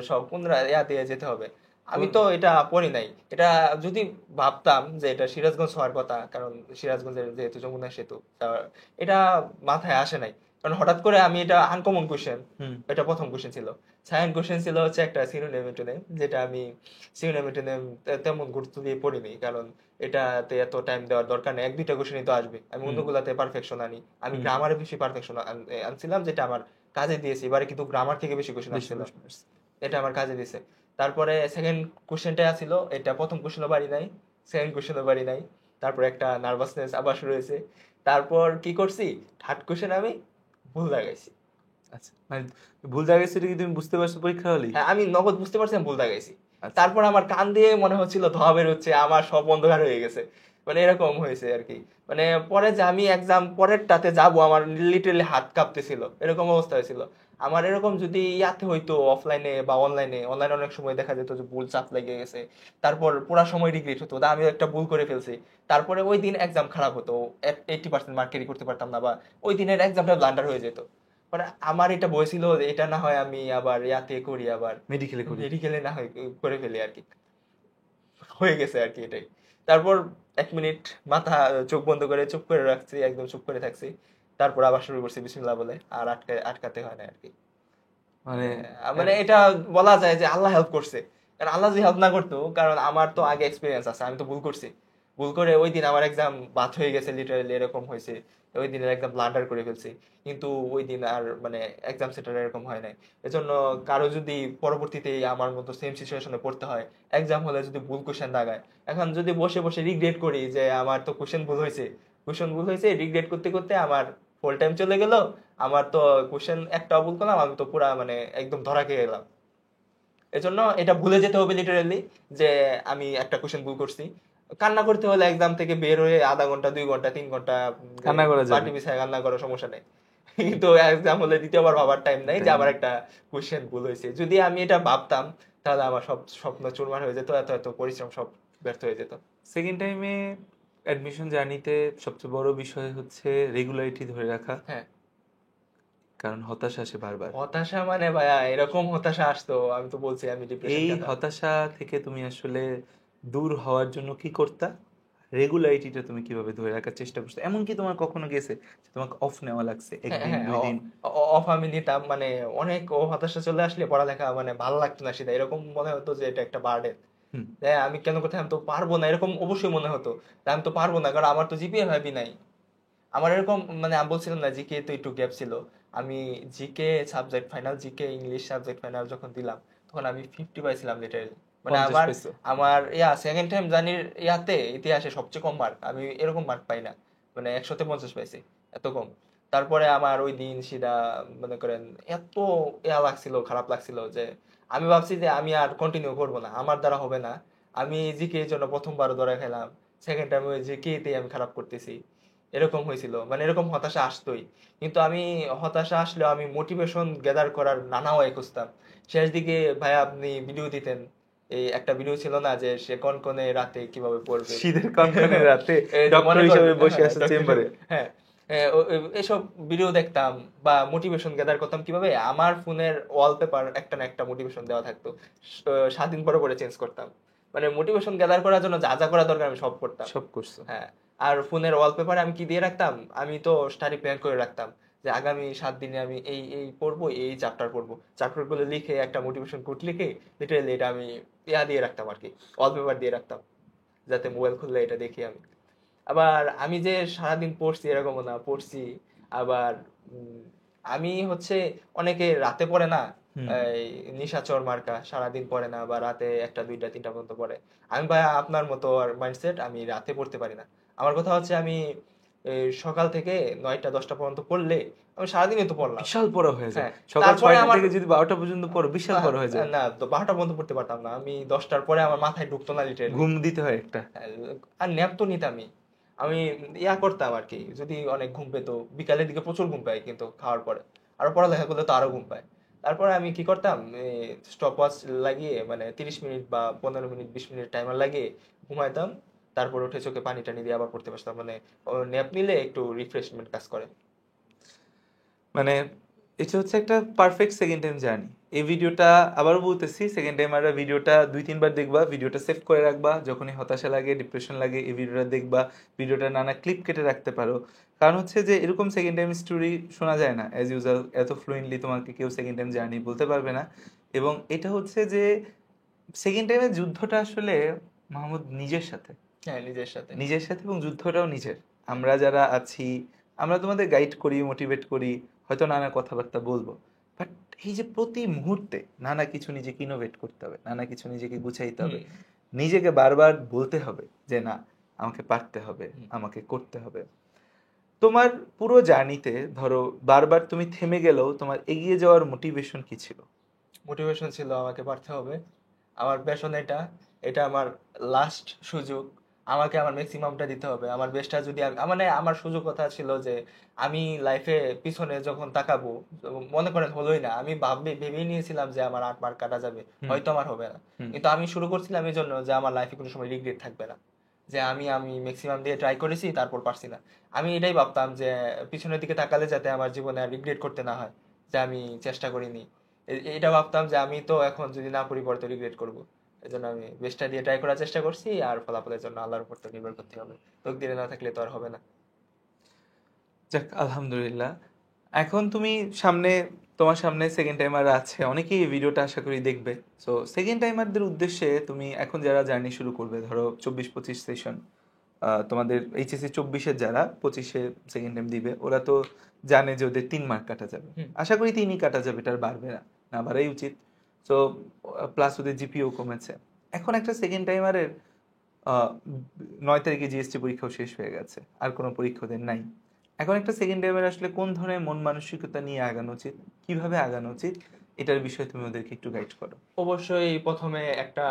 সব কোন ইয়া দিয়ে যেতে হবে। আমি তো এটা পড়ি নাই, এটা যদি ভাবতাম যে এটা সিরাজগঞ্জ হওয়ার কথা, কারণ সিরাজগঞ্জের যেহেতু যমুনা সেতু, এটা মাথায় আসে নাই, কারণ হঠাৎ করে আমি এটা আনকমন কোশ্চেন, এটা প্রথম কোশ্চেন ছিল। সেকেন্ড কোশ্চেন ছিল হচ্ছে একটা সিনোনিম এন্টোনিম, যেটা আমি সিনোনিম এন্টোনিম তেমন গুরুত্ব দিয়ে পড়িনি, কারণ এটাতে এত টাইম দেওয়ার দরকার নেই, 1-2টা কোশ্চেনই তো আসবে, আমি অন্যগুলাতে পারফেকশন আনি, আমি গ্রামারে বেশি পারফেকশন আনছিলাম, যেটা আমার কাজে দিয়েছি এবারে, কিন্তু গ্রামার থেকে বেশি কোশ্চেন আসছিল, এটা আমার কাজে দিয়েছে। তারপরে সেকেন্ড কোশ্চেনটা ছিল, এটা প্রথম কোশ্চেনও পারি নাই, সেকেন্ড কোশ্চেনও পারি নাই, তারপর একটা নার্ভাসনেস আবার শুরু হয়েছে। তারপর কি করছি, থার্ড কোশ্চেন আমি ভুল লাগাইছি। আচ্ছা, মানে ভুল জায়গায় সেটা কি তুমি বুঝতে পারছো পরীক্ষা হলে? হ্যাঁ, আমি নগদ বুঝতে পারছি আমি ভুল লাগাইছি। তারপর আমার কান দিয়ে মনে হচ্ছিল ধোঁয়া বের হচ্ছে, আমার সব অন্ধকার হয়ে গেছে, মানে এরকম হয়েছে আর কি। মানে পরে যে আমি এক্সাম পরেরটাতে যাব, আমার লিটারালি হাত কাঁপতেছিল, এরকম অবস্থা হয়েছিল আমার। এরকম যদি ইয়াতে হইতো অফলাইনে বা অনলাইনে অনেক সময় দেখা যেত যে ভুল চাপ লেগে গেছে, তারপর পুরা সময় রিগ্রেট হতো, আমি একটা ভুল করে ফেলছি, তারপরে ওই দিন এক্সাম খারাপ হতো, 80% মার্ক ক্যারি করতে পারতাম না, বা ওই দিনের এক্সামটা ব্লান্ডার হয়ে যেত। মানে আমার এটা ভয় ছিল, এটা না হয় আমি আবার ইয়াতে করি, আবার মেডিকেলে না হয় করে ফেলি আর কি, হয়ে গেছে আর কি এটাই। তারপর 1 মিনিট মাথা চোখ বন্ধ করে চুপ করে রাখছি, একদম চুপ করে থাকছি, তারপর আবার শুরু করছি বিসমিল্লাহ বলে, আর আটকাতে হয় না আর কি। মানে মানে এটা বলা যায় যে আল্লাহ হেল্প করছে, কারণ আল্লাহ যদি হেল্প না করতো, কারণ আমার তো আগে এক্সপিরিয়েন্স আছে, আমি তো ভুল করছি, ভুল করে ওই দিন আমার এক্সাম বাদ হয়ে গেছে, লিটারালি এরকম হয়েছে, ওই দিনের একদম ব্লান্ডার করে ফেলছি। কিন্তু ওই দিন আর মানে এক্সাম সেন্টার এরকম হয় নাই। এজন্য কারো যদি পরবর্তীতে আমার মতো সেম সিচুয়েশনে পড়তে হয়, এক্সাম হলে যদি ভুল কোশ্চেন দাগায়, এখন যদি বসে বসে রিগ্রেট করি যে আমার তো কোশ্চেন ভুল হয়েছে, রিগ্রেট করতে করতে আমার ফুল টাইম চলে গেল, আমার তো কোশ্চেন একটা ভুল করলাম, আমি তো পুরা মানে একদম ধরা খেয়ে গেলাম। এজন্য এটা ভুলে যেতে হবে লিটারালি, যে আমি একটা কোশ্চেন ভুল করছি। কান্না করতে হলে এক্সাম থেকে বের হয়ে আধা ঘন্টা 2 ঘন্টা 3 ঘন্টা কান্না করা যাবে, পার্টি বিছায় কান্না করার সমস্যা নেই, কিন্তু এক্সাম হলে দ্বিতীয়বার ভাবার টাইম নাই যে আমার একটা কোশ্চেন ভুল হয়েছে। যদি আমি এটা ভাবতাম, তাহলে আমার সব স্বপ্ন চুরমার হয়ে যেত, এত এত পরিশ্রম সব ব্যর্থ হয়ে যেত। সেকেন্ড টাইমে অ্যাডমিশন জার্নিতে সবচেয়ে বড় বিষয় হচ্ছে রেগুলারিটি ধরে রাখা। হ্যাঁ, কারণ হতাশা আসে বারবার। হতাশা মানে ভাইয়া এরকম হতাশা আসতো, আমি তো বলছি আমি ডিপ্রেশন। এই হতাশা থেকে তুমি আসলে দূর হওয়ার জন্য কি করতা? রেগুলারিটিটা তুমি কিভাবে ধরে রাখার চেষ্টা করছো? এমনকি তোমার কখনো গেছে তোমাকে অফ নেওয়া লাগছে, একদিন 2 দিন? অফ আমি নিতাম, মানে অনেক হতাশা চলে আসলে পড়ালেখা মানে ভালো লাগতো না, সেটা এরকম মনে হতো যে এটা একটা বার্ডেন। হ্যাঁ, আমি কেন করতে, আমি তো পারবো না, এরকম অবশ্যই মনে হতো, আমি তো পারবো না, কারণ আমার তো জিপিএ ভাবি নাই। আমার এরকম মানে আমি বলছিলাম না জিকে তো একটু গ্যাপ ছিল, আমি GK subject final, GK English subject final যখন দিলাম, তখন আমি 50 পাইছিলাম লিটারালি। মানে আমার সেকেন্ড টাইম জানির ইতিহাসে সবচেয়ে কম মার্ক, আমি এরকম মার্ক পাই না, মানে 100-তে 50 পাইছি, এত কম। তারপরে আমার ওই দিন সিধা মনে করেন এত লাগছিল, খারাপ লাগছিল, যে আমি ভাবছি যে আমি আর কন্টিনিউ করবো না, আমার দ্বারা হবে না। আমি জিকে এর জন্য প্রথমবারও ধরে খেলাম, সেকেন্ড টাইম ওই জিকে তে আমি খারাপ করতেছি, এরকম হয়েছিল, মানে এরকম হতাশা আসতোই। কিন্তু আমি হতাশা আসলেও আমি মোটিভেশন গ্যাদার করার নানা ওয়ে খুঁজতাম। শেষ দিকে ভাই আপনি ভিডিও দিতেন, এই একটা ভিডিও ছিল না যে সে কনকনে রাতে কিভাবে পড়বে, শীতের কনকনে রাতে ডক্টর হিসেবে বসে আছে চেম্বারে। হ্যাঁ, এসব ভিডিও দেখতাম বা মোটিভেশন গ্যাদার করতাম কিভাবে, আমার ফোনের ওয়ালপেপার একটা না একটা মোটিভেশন দেওয়া থাকতো, 7 দিন পরে পরে চেঞ্জ করতাম। মানে মোটিভেশন গ্যাদার করার জন্য যা যা করা দরকার আমি সব করতাম। সব করছো? হ্যাঁ। আর ফোনের ওয়ালপেপারে আমি কি দিয়ে রাখতাম, আমি তো স্টাডি প্ল্যান করে রাখতাম যে আগামী 7 দিনে আমি এই এই পড়বো, এই চ্যাপ্টার পড়বো, চ্যাপ্টার গুলো লিখে একটা মোটিভেশন কোট লিখে লিটারেলি এটা আমি দিয়ে রাখতাম আর কি, ওয়ালপেপার দিয়ে রাখতাম, যাতে মোবাইল খুললে এটা দেখি আমি। আবার আমি যে সারাদিন পড়ছি এরকমও না, পড়ছি। আবার আমি হচ্ছে, অনেকে রাতে পড়ে না, এই নিশাচর মার্কা সারাদিন পড়ে না বা রাতে 1টা 2টা 3টা পর্যন্ত পড়ে। আমি ভাই আপনার মতো আর মাইন্ডসেট, আমি রাতে পড়তে পারি না। আমার কথা হচ্ছে আমি সকাল থেকে 9টা 10টা পর্যন্ত পড়লে আমি সারাদিনই তো পড়লাম। বিশাল পড়া হয়ে যায়। হ্যাঁ, সকাল তারপরে 6টা আমার থেকে যদি 12টা পর্যন্ত পড়ো বিশাল পড়া হয়ে যায়। না তো 12টা পর্যন্ত পড়তে পারতাম না আমি, 10টার পরে আমার মাথায় ঢুকতো না লিটারেলি। ঘুম দিতে হয় একটা। আর ন্যাপ তো নিতামই আমি। ইয়া করতাম আর কি, যদি অনেক ঘুম পেতো, বিকালের দিকে প্রচুর ঘুম পাই কিন্তু খাওয়ার পরে, আরো পড়ালেখা করলে তো আরো ঘুম পায়। তারপরে আমি কি করতাম, স্টপ ওয়াচ লাগিয়ে মানে 30 মিনিট বা 15 মিনিট 20 মিনিট টাইমার লাগিয়ে ঘুমাইতাম। তারপর উঠে চোখে পানি টানি দিয়ে আবার পড়তে বসতাম। মানে ন্যাপ নিলে একটু রিফ্রেশমেন্ট কাজ করে। মানে এটা হচ্ছে একটা পারফেক্ট সেকেন্ড টাইম জার্নি। এই ভিডিওটা আবারও বলতেছি, সেকেন্ড টাইম আর ভিডিওটা 2-3 বার দেখবা, ভিডিওটা সেভ করে রাখবা, যখনই হতাশা লাগে ডিপ্রেশন লাগে এই ভিডিওটা দেখবা, ভিডিওটা নানা ক্লিপ কেটে রাখতে পারো। কারণ হচ্ছে যে এরকম সেকেন্ড টাইম স্টোরি শোনা যায় না অ্যাজ ইউজুয়াল, এত ফ্লুয়েন্টলি তোমাকে কেউ সেকেন্ড টাইম জার্নি বলতে পারবে না। এবং এটা হচ্ছে যে সেকেন্ড টাইমের যুদ্ধটা আসলে মাহমুদ নিজের সাথে, হ্যাঁ, নিজের সাথে। নিজের সাথে, এবং যুদ্ধটাও নিজের। আমরা যারা আছি আমরা তোমাদের গাইড করি, মোটিভেট করি, হয়তো নানা কথাবার্তা বলবো, বাট এই যে প্রতি মুহূর্তে নানা কিছু নিজেকে ইনোভেট করতে হবে, নানা কিছু নিজেকে গুছাইতে হবে, নিজেকে বারবার বলতে হবে যে না আমাকে পারতে হবে, আমাকে করতে হবে। তোমার পুরো জার্নিতে ধরো বারবার তুমি থেমে গেলেও তোমার এগিয়ে যাওয়ার মোটিভেশন কি ছিল? মোটিভেশন ছিল আমাকে পারতে হবে, আমার প্যাশন এটা, এটা আমার লাস্ট সুযোগ, আমাকে আমার ম্যাক্সিমামটা দিতে হবে, আমার বেস্টটা যদি মানে আমার সুযোগ কথা ছিল যে আমি লাইফে পিছনে যখন তাকাবো, মনে করেন হলোই না, আমি ভেবেই নিয়েছিলাম যে আমার 8 মার্ক কাটা যাবে, হয়তো আমার হবে না, কিন্তু আমি শুরু করছিলাম এই জন্য যে আমার লাইফে কোনো সময় রিগ্রেট থাকবে না, যে আমি আমি ম্যাক্সিমাম দিয়ে ট্রাই করেছি তারপর পারছি না। আমি এটাই ভাবতাম যে পিছনের দিকে তাকালে যাতে আমার জীবনে আর রিগ্রেট করতে না হয় যে আমি চেষ্টা করিনি। এটা ভাবতাম যে আমি তো এখন যদি না করি পরে তো রিগ্রেট করবো, এই জন্য আমি বেস্টটা দিয়ে ট্রাই করার চেষ্টা করছি, আর ফলাফলের জন্য আল্লাহর উপর তো নির্ভর করতে হবে, তকদিরে না থাকলে তো আর হবে না। যাক আলহামদুলিল্লাহ। এখন তুমি সামনে, তোমার সামনে সেকেন্ড টাইমার আছে, অনেকেই এই ভিডিওটা আশা করি দেখবে। সো সেকেন্ড টাইমারদের উদ্দেশ্যে তুমি এখন যারা জার্নি শুরু করবে, ধরো 24-25 সেশন, তোমাদের এইচএসসি 24-এর যারা 25-এ সেকেন্ড টাইম দিবে, ওরা তো জানে যে ওদের 3 মার্ক কাটা যাবে। আশা করি 3ই কাটা যাবে, এটার বাড়বে না, না বাড়াই উচিত। সো প্লাস ওদের জিপিও কমেছে। এখন একটা সেকেন্ড টাইমারের 9 তারিখে জিএসটি পরীক্ষাও শেষ হয়ে গেছে, আর কোনো পরীক্ষা ওদের নাই। এখন একটা সেকেন্ড টাইমের আসলে কোন ধরনের মন মানসিকতা নিয়ে আগানো উচিত, কিভাবে আগানো উচিত, এটার বিষয়ে তুমি ওদেরকে একটু গাইড করো। অবশ্যই প্রথমে একটা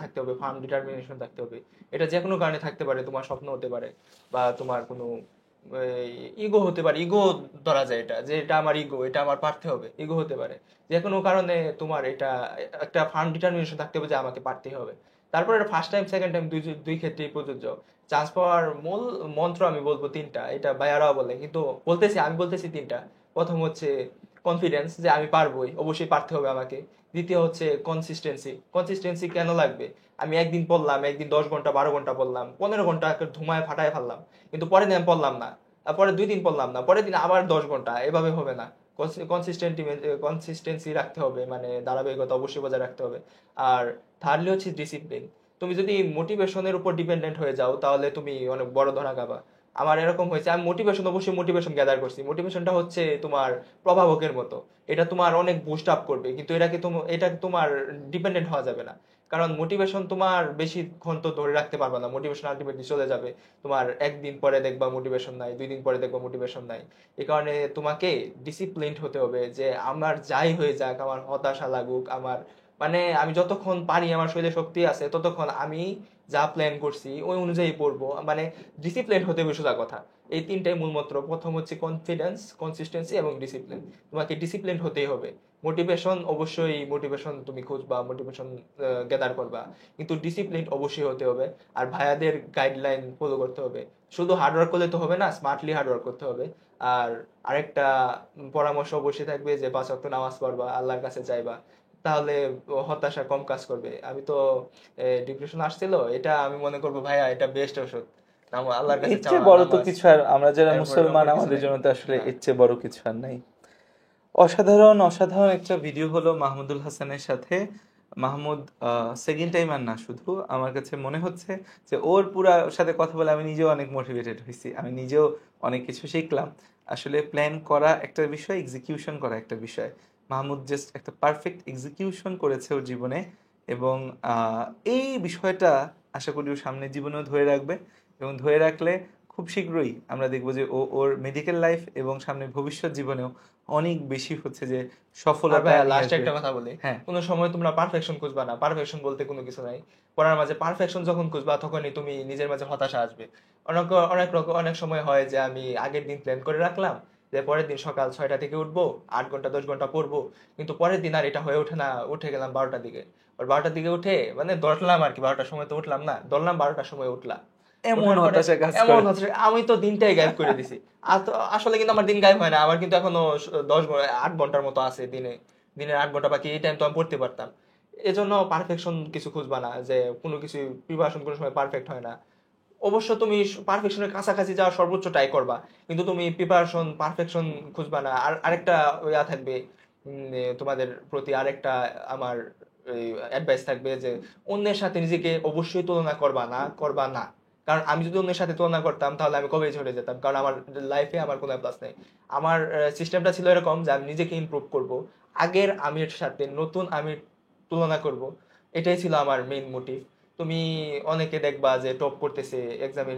থাকতে হবে, ফার্ম ডিটারমিনেশন থাকতে হবে। এটা যে কোনো কারণে থাকতে পারে, তোমার স্বপ্ন হতে পারে বা তোমার কোনো ইগো হতে পারে, ইগো ধরা যায় এটা, যে এটা আমার ইগো, এটা আমার পারতে হবে, ইগো হতে পারে। যে কোনো কারণে তোমার এটা একটা ফার্ম ডিটারমিনেশন থাকতে হবে যে আমাকে পারতেই হবে। তারপরে এটা ফার্স্ট টাইম সেকেন্ড টাইম দুই ক্ষেত্রেই প্রযোজ্য। চান্স পাওয়ার মূল মন্ত্র আমি বলবো 3টা, এটা ভাইয়ারাও বলে কিন্তু আমি বলতেছি 3টা। প্রথম হচ্ছে কনফিডেন্স, যে আমি পারবোই, অবশ্যই পারতে হবে আমাকে। দ্বিতীয় হচ্ছে কনসিস্টেন্সি। কনসিস্টেন্সি কেন লাগবে, আমি একদিন পড়লাম, একদিন 10 ঘন্টা 12 ঘন্টা পড়লাম, 15 ঘন্টা ধুমায় ফাটায় ফেললাম, কিন্তু পরের দিন পড়লাম না, পরে 2 দিন পড়লাম না, পরের দিন আবার 10 ঘন্টা, এভাবে হবে না। কনসিস্টেন্সি রাখতে হবে, মানে ধারাবাহিকতা অবশ্যই বজায় রাখতে হবে। আর থার্ডলি হচ্ছে ডিসিপ্লিন। তুমি যদি মোটিভেশনের উপর ডিপেন্ডেন্ট হয়ে যাও তাহলে তুমি অনেক বড় ধরা খাবা। আমার এরকম হয়েছে, আমি অবশ্যই মোটিভেশন গ্যাদার করছি, মোটিভেশনটা হচ্ছে তোমার প্রভাবকের মতো, এটা তোমার অনেক বুস্ট আপ করবে, কিন্তু এটা তোমার ডিপেন্ডেন্ট হওয়া যাবে না। কারণ মোটিভেশন তোমার বেশিক্ষণ তো ধরে রাখতে পারবে না, মোটিভেশন আলটিমেটলি চলে যাবে। তোমার একদিন পরে দেখবা মোটিভেশন নাই, 2 দিন পরে দেখবা মোটিভেশন নাই। এই কারণে তোমাকে ডিসিপ্লিনড হতে হবে, যে আমার যাই হয়ে যাক, আমার হতাশা লাগুক, আমার মানে আমি যতক্ষণ পারি, আমার শরীরে শক্তি আছে ততক্ষণ আমি যা প্ল্যান করছি ওই অনুযায়ী পড়বো, মানে ডিসিপ্লিন হতে হবে সোজা কথা। এই 3টাই মূল মন্ত্র। প্রথম হচ্ছে কনফিডেন্স, কনসিস্টেন্সি এবং ডিসিপ্লিন। তোমাকে ডিসিপ্লিন হতেই হবে, মোটিভেশন অবশ্যই মোটিভেশন তুমি খুঁজবা, মোটিভেশন গ্যাদার করবা, কিন্তু ডিসিপ্লিন অবশ্যই হতে হবে। আর ভাইয়াদের গাইডলাইন ফলো করতে হবে। শুধু হার্ডওয়ার্ক করলে তো হবে না, স্মার্টলি হার্ডওয়ার্ক করতে হবে। আর আরেকটা পরামর্শ অবশ্যই থাকবে যে 5 ওয়াক্ত নামাজ পড়বা, আল্লাহর কাছে চাইবা, তাহলে হতাশা কম কাজ করবে। আমি তো ডিপ্রেশন আসছিল, এটা আমি মনে করবো ভাইয়া এটা বেস্ট ওষুধ, আল্লাহর কাছে এর চেয়ে চাওয়া, বড় তো নামাজ, কিছু আর আমরা যারা এরপর মুসলমান কিছু আমাদের নাই। জন্য তো আসলে হ্যাঁ। এর চেয়ে বড় কিছু আর নাই। অসাধারণ অসাধারণ একটা ভিডিও হলো মাহমুদুল হাসানের সাথে। মাহমুদ সেকেন্ড টাইম আর না, শুধু আমার কাছে মনে হচ্ছে যে ওর পুরা সাথে কথা বলে আমি নিজেও অনেক মোটিভেটেড হয়েছি, আমি নিজেও অনেক কিছু শিখলাম। আসলে প্ল্যান করা একটা বিষয়, এক্সিকিউশন করা একটা বিষয়। মাহমুদ জাস্ট একটা পারফেক্ট এক্সিকিউশন করেছে ওর জীবনে, এবং এই বিষয়টা আশা করি ও সামনের জীবনেও ধরে রাখবে, এবং ধরে রাখলে খুব শীঘ্রই আমরা দেখবো যে ও ওর মেডিকেল লাইফ এবং সামনের ভবিষ্যৎ জীবনেও অনেক বেশি হচ্ছে যে আর সফলতা ভাইয়া নিয়ে লাস্ট আসবে। একটা কথা বলি, হ্যাঁ, কোনো সময় তোমরা পারফেকশন খুঁজবা না। পারফেকশন বলতে কোনো কিছু নাই, পড়ার মাঝে পারফেকশন যখন খুঁজবা তখনই তুমি নিজের মাঝে হতাশা আসবে। অনেক অনেক রকম অনেক সময় হয় যে আমি আগের দিন প্ল্যান করে রাখলাম যে পরের দিন সকাল 6টা থেকে উঠবো, 8 ঘন্টা 10 ঘন্টা পড়বো, কিন্তু পরের দিন আর এটা হয়ে ওঠে না, উঠে গেলাম 12টার দিকে। আর 12টার দিকে উঠে মানে দৌড়লাম আর কি, 12টার সময় তো উঠলাম না, দৌড়লাম 12টার সময় উঠলাম। এমন ওঠার পরে হতাশা কাজ এমন করে। হচ্ছে আমি তো দিনটাই গায়েব করে দিছি। আর তো আসলে কিন্তু আমার দিন গায়েব হয় না, আমার কিন্তু এখনো 8 ঘন্টার মতো আছে দিনে, দিনের 8 ঘন্টা বাকি, এই টাইম তো আমি পড়তে পারতাম। এজন্য পারফেকশন কিছু খুঁজবা না, যে কোনো কিছু প্রিপারেশন কোনো সময় পারফেক্ট হয় না। অবশ্য তুমি পারফেকশনের কাছাকাছি যাওয়ার সর্বোচ্চ ট্রাই করবা, কিন্তু তুমি প্রিপারেশন পারফেকশন খুঁজবা না। আর আরেকটা ইয়া থাকবে, তোমাদের প্রতি আরেকটা আমার অ্যাডভাইস থাকবে যে অন্যের সাথে নিজেকে অবশ্যই তুলনা করবা না। কারণ আমি যদি অন্যের সাথে তুলনা করতাম তাহলে আমি কবেই ঝরে যেতাম, কারণ আমার লাইফে আমার কোনো প্লাস নেই। আমার সিস্টেমটা ছিল এরকম যে আমি নিজেকে ইমপ্রুভ করব, আগের আমির সাথে নতুন আমির তুলনা করব, এটাই ছিল আমার মেইন মোটিভ। তুমি অনেকে দেখবা যে টপ করতেছে এক্সামে,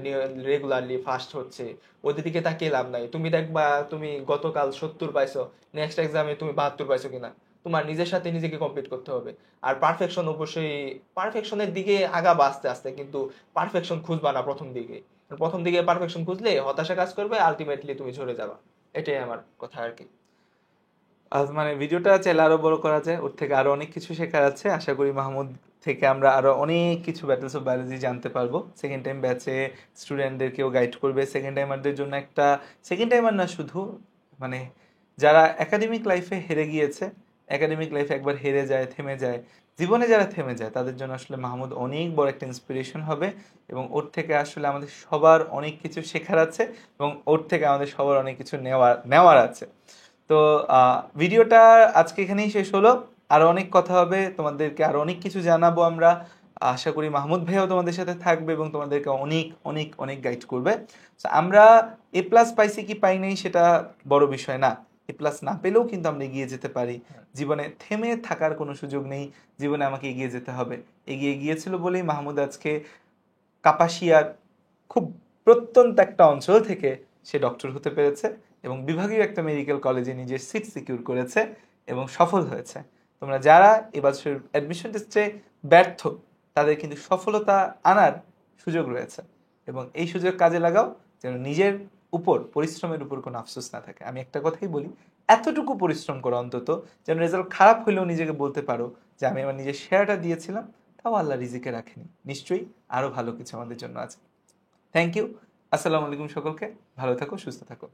রেগুলারলি ফার্স্ট হচ্ছে, ওদের দিকে তাকিয়ে লাভ নাই। তুমি দেখবা তুমি গতকাল 70 পাইছো, নেক্সট এক্সামে তুমি 72 পাইছো কিনা। তোমার নিজের সাথে নিজেকে কম্পিট করতে হবে। আর পারফেকশন অবশ্যই, পারফেকশনের দিকে আগাবা আস্তে আস্তে, কিন্তু পারফেকশন খুঁজবা না প্রথম দিকে। প্রথম দিকে পারফেকশন খুঁজলে হতাশা কাজ করবে, আলটিমেটলি তুমি ঝরে যাবা। এটাই আমার কথা আর কি। আজ মানে ভিডিওটা চাইলে আরো বড় করা যায়, ওর থেকে আরো অনেক কিছু শেখার আছে। আশা করি মাহমুদ থেকে আমরা আরো অনেক কিছু ব্যাটেলস অফ বায়োলজি জানতে পারবো। সেকেন্ড টাইম ব্যাচে স্টুডেন্টদেরকেও গাইড করবে, সেকেন্ড টাইমারদের জন্য একটা, সেকেন্ড টাইমার না শুধু, মানে যারা একাডেমিক লাইফে হেরে গিয়েছে, একাডেমিক লাইফে একবার হেরে যায়, থেমে যায়, জীবনে যারা থেমে যায়, তাদের জন্য আসলে মাহমুদ অনেক বড় একটা ইন্সপিরেশন হবে। এবং ওর থেকে আসলে আমাদের সবার অনেক কিছু শেখার আছে, এবং ওর থেকে আমাদের সবার অনেক কিছু নেওয়ার নেওয়ার আছে। তো ভিডিওটা আজকে এখানেই শেষ হলো। আরো অনেক কথা হবে, তোমাদেরকে আরো অনেক কিছু জানাবো আমরা। আশা করি মাহমুদ ভাইও তোমাদের সাথে থাকবে এবং তোমাদেরকে অনেক অনেক অনেক গাইড করবে। So, আমরা এ প্লাস পাইছি কি পাই নাই সেটা বড় বিষয় না, এ প্লাস না পেলেও কিন্তু আমরা এগিয়ে যেতে পারি। জীবনে থেমে থাকার কোনো সুযোগ নেই, জীবনে আমাকে এগিয়ে যেতে হবে। এগিয়ে গিয়েছিল বলেই মাহমুদ আজকে কাপাসিয়ার খুব প্রত্যন্ত একটা অঞ্চল থেকে সে ডক্টর হতে পেরেছে, এবং বিভাগীয় একটা মেডিকেল কলেজে নিজের সিট সিকিউর করেছে এবং সফল হয়েছে। তোমরা যারা এবছর অ্যাডমিশন টেস্টে ব্যর্থ, তাদের কিন্তু সফলতা আনার সুযোগ রয়েছে, এবং এই সুযোগ কাজে লাগাও, যেন নিজের উপর পরিশ্রমের উপর কোনো আফসোস না থাকে। আমি একটা কথাই বলি, এতটুকু পরিশ্রম করো অন্তত, যেন রেজাল্ট খারাপ হলেও নিজেকে বলতে পারো যে আমি আমার নিজের শেয়ারটা দিয়েছিলাম, তাও আল্লাহ রিজিকে রাখেনি, নিশ্চয়ই আরো ভালো কিছু আমাদের জন্য আছে। Thank you. আসসালামু আলাইকুম সকলকে, ভালো থাকো, সুস্থ থাকো।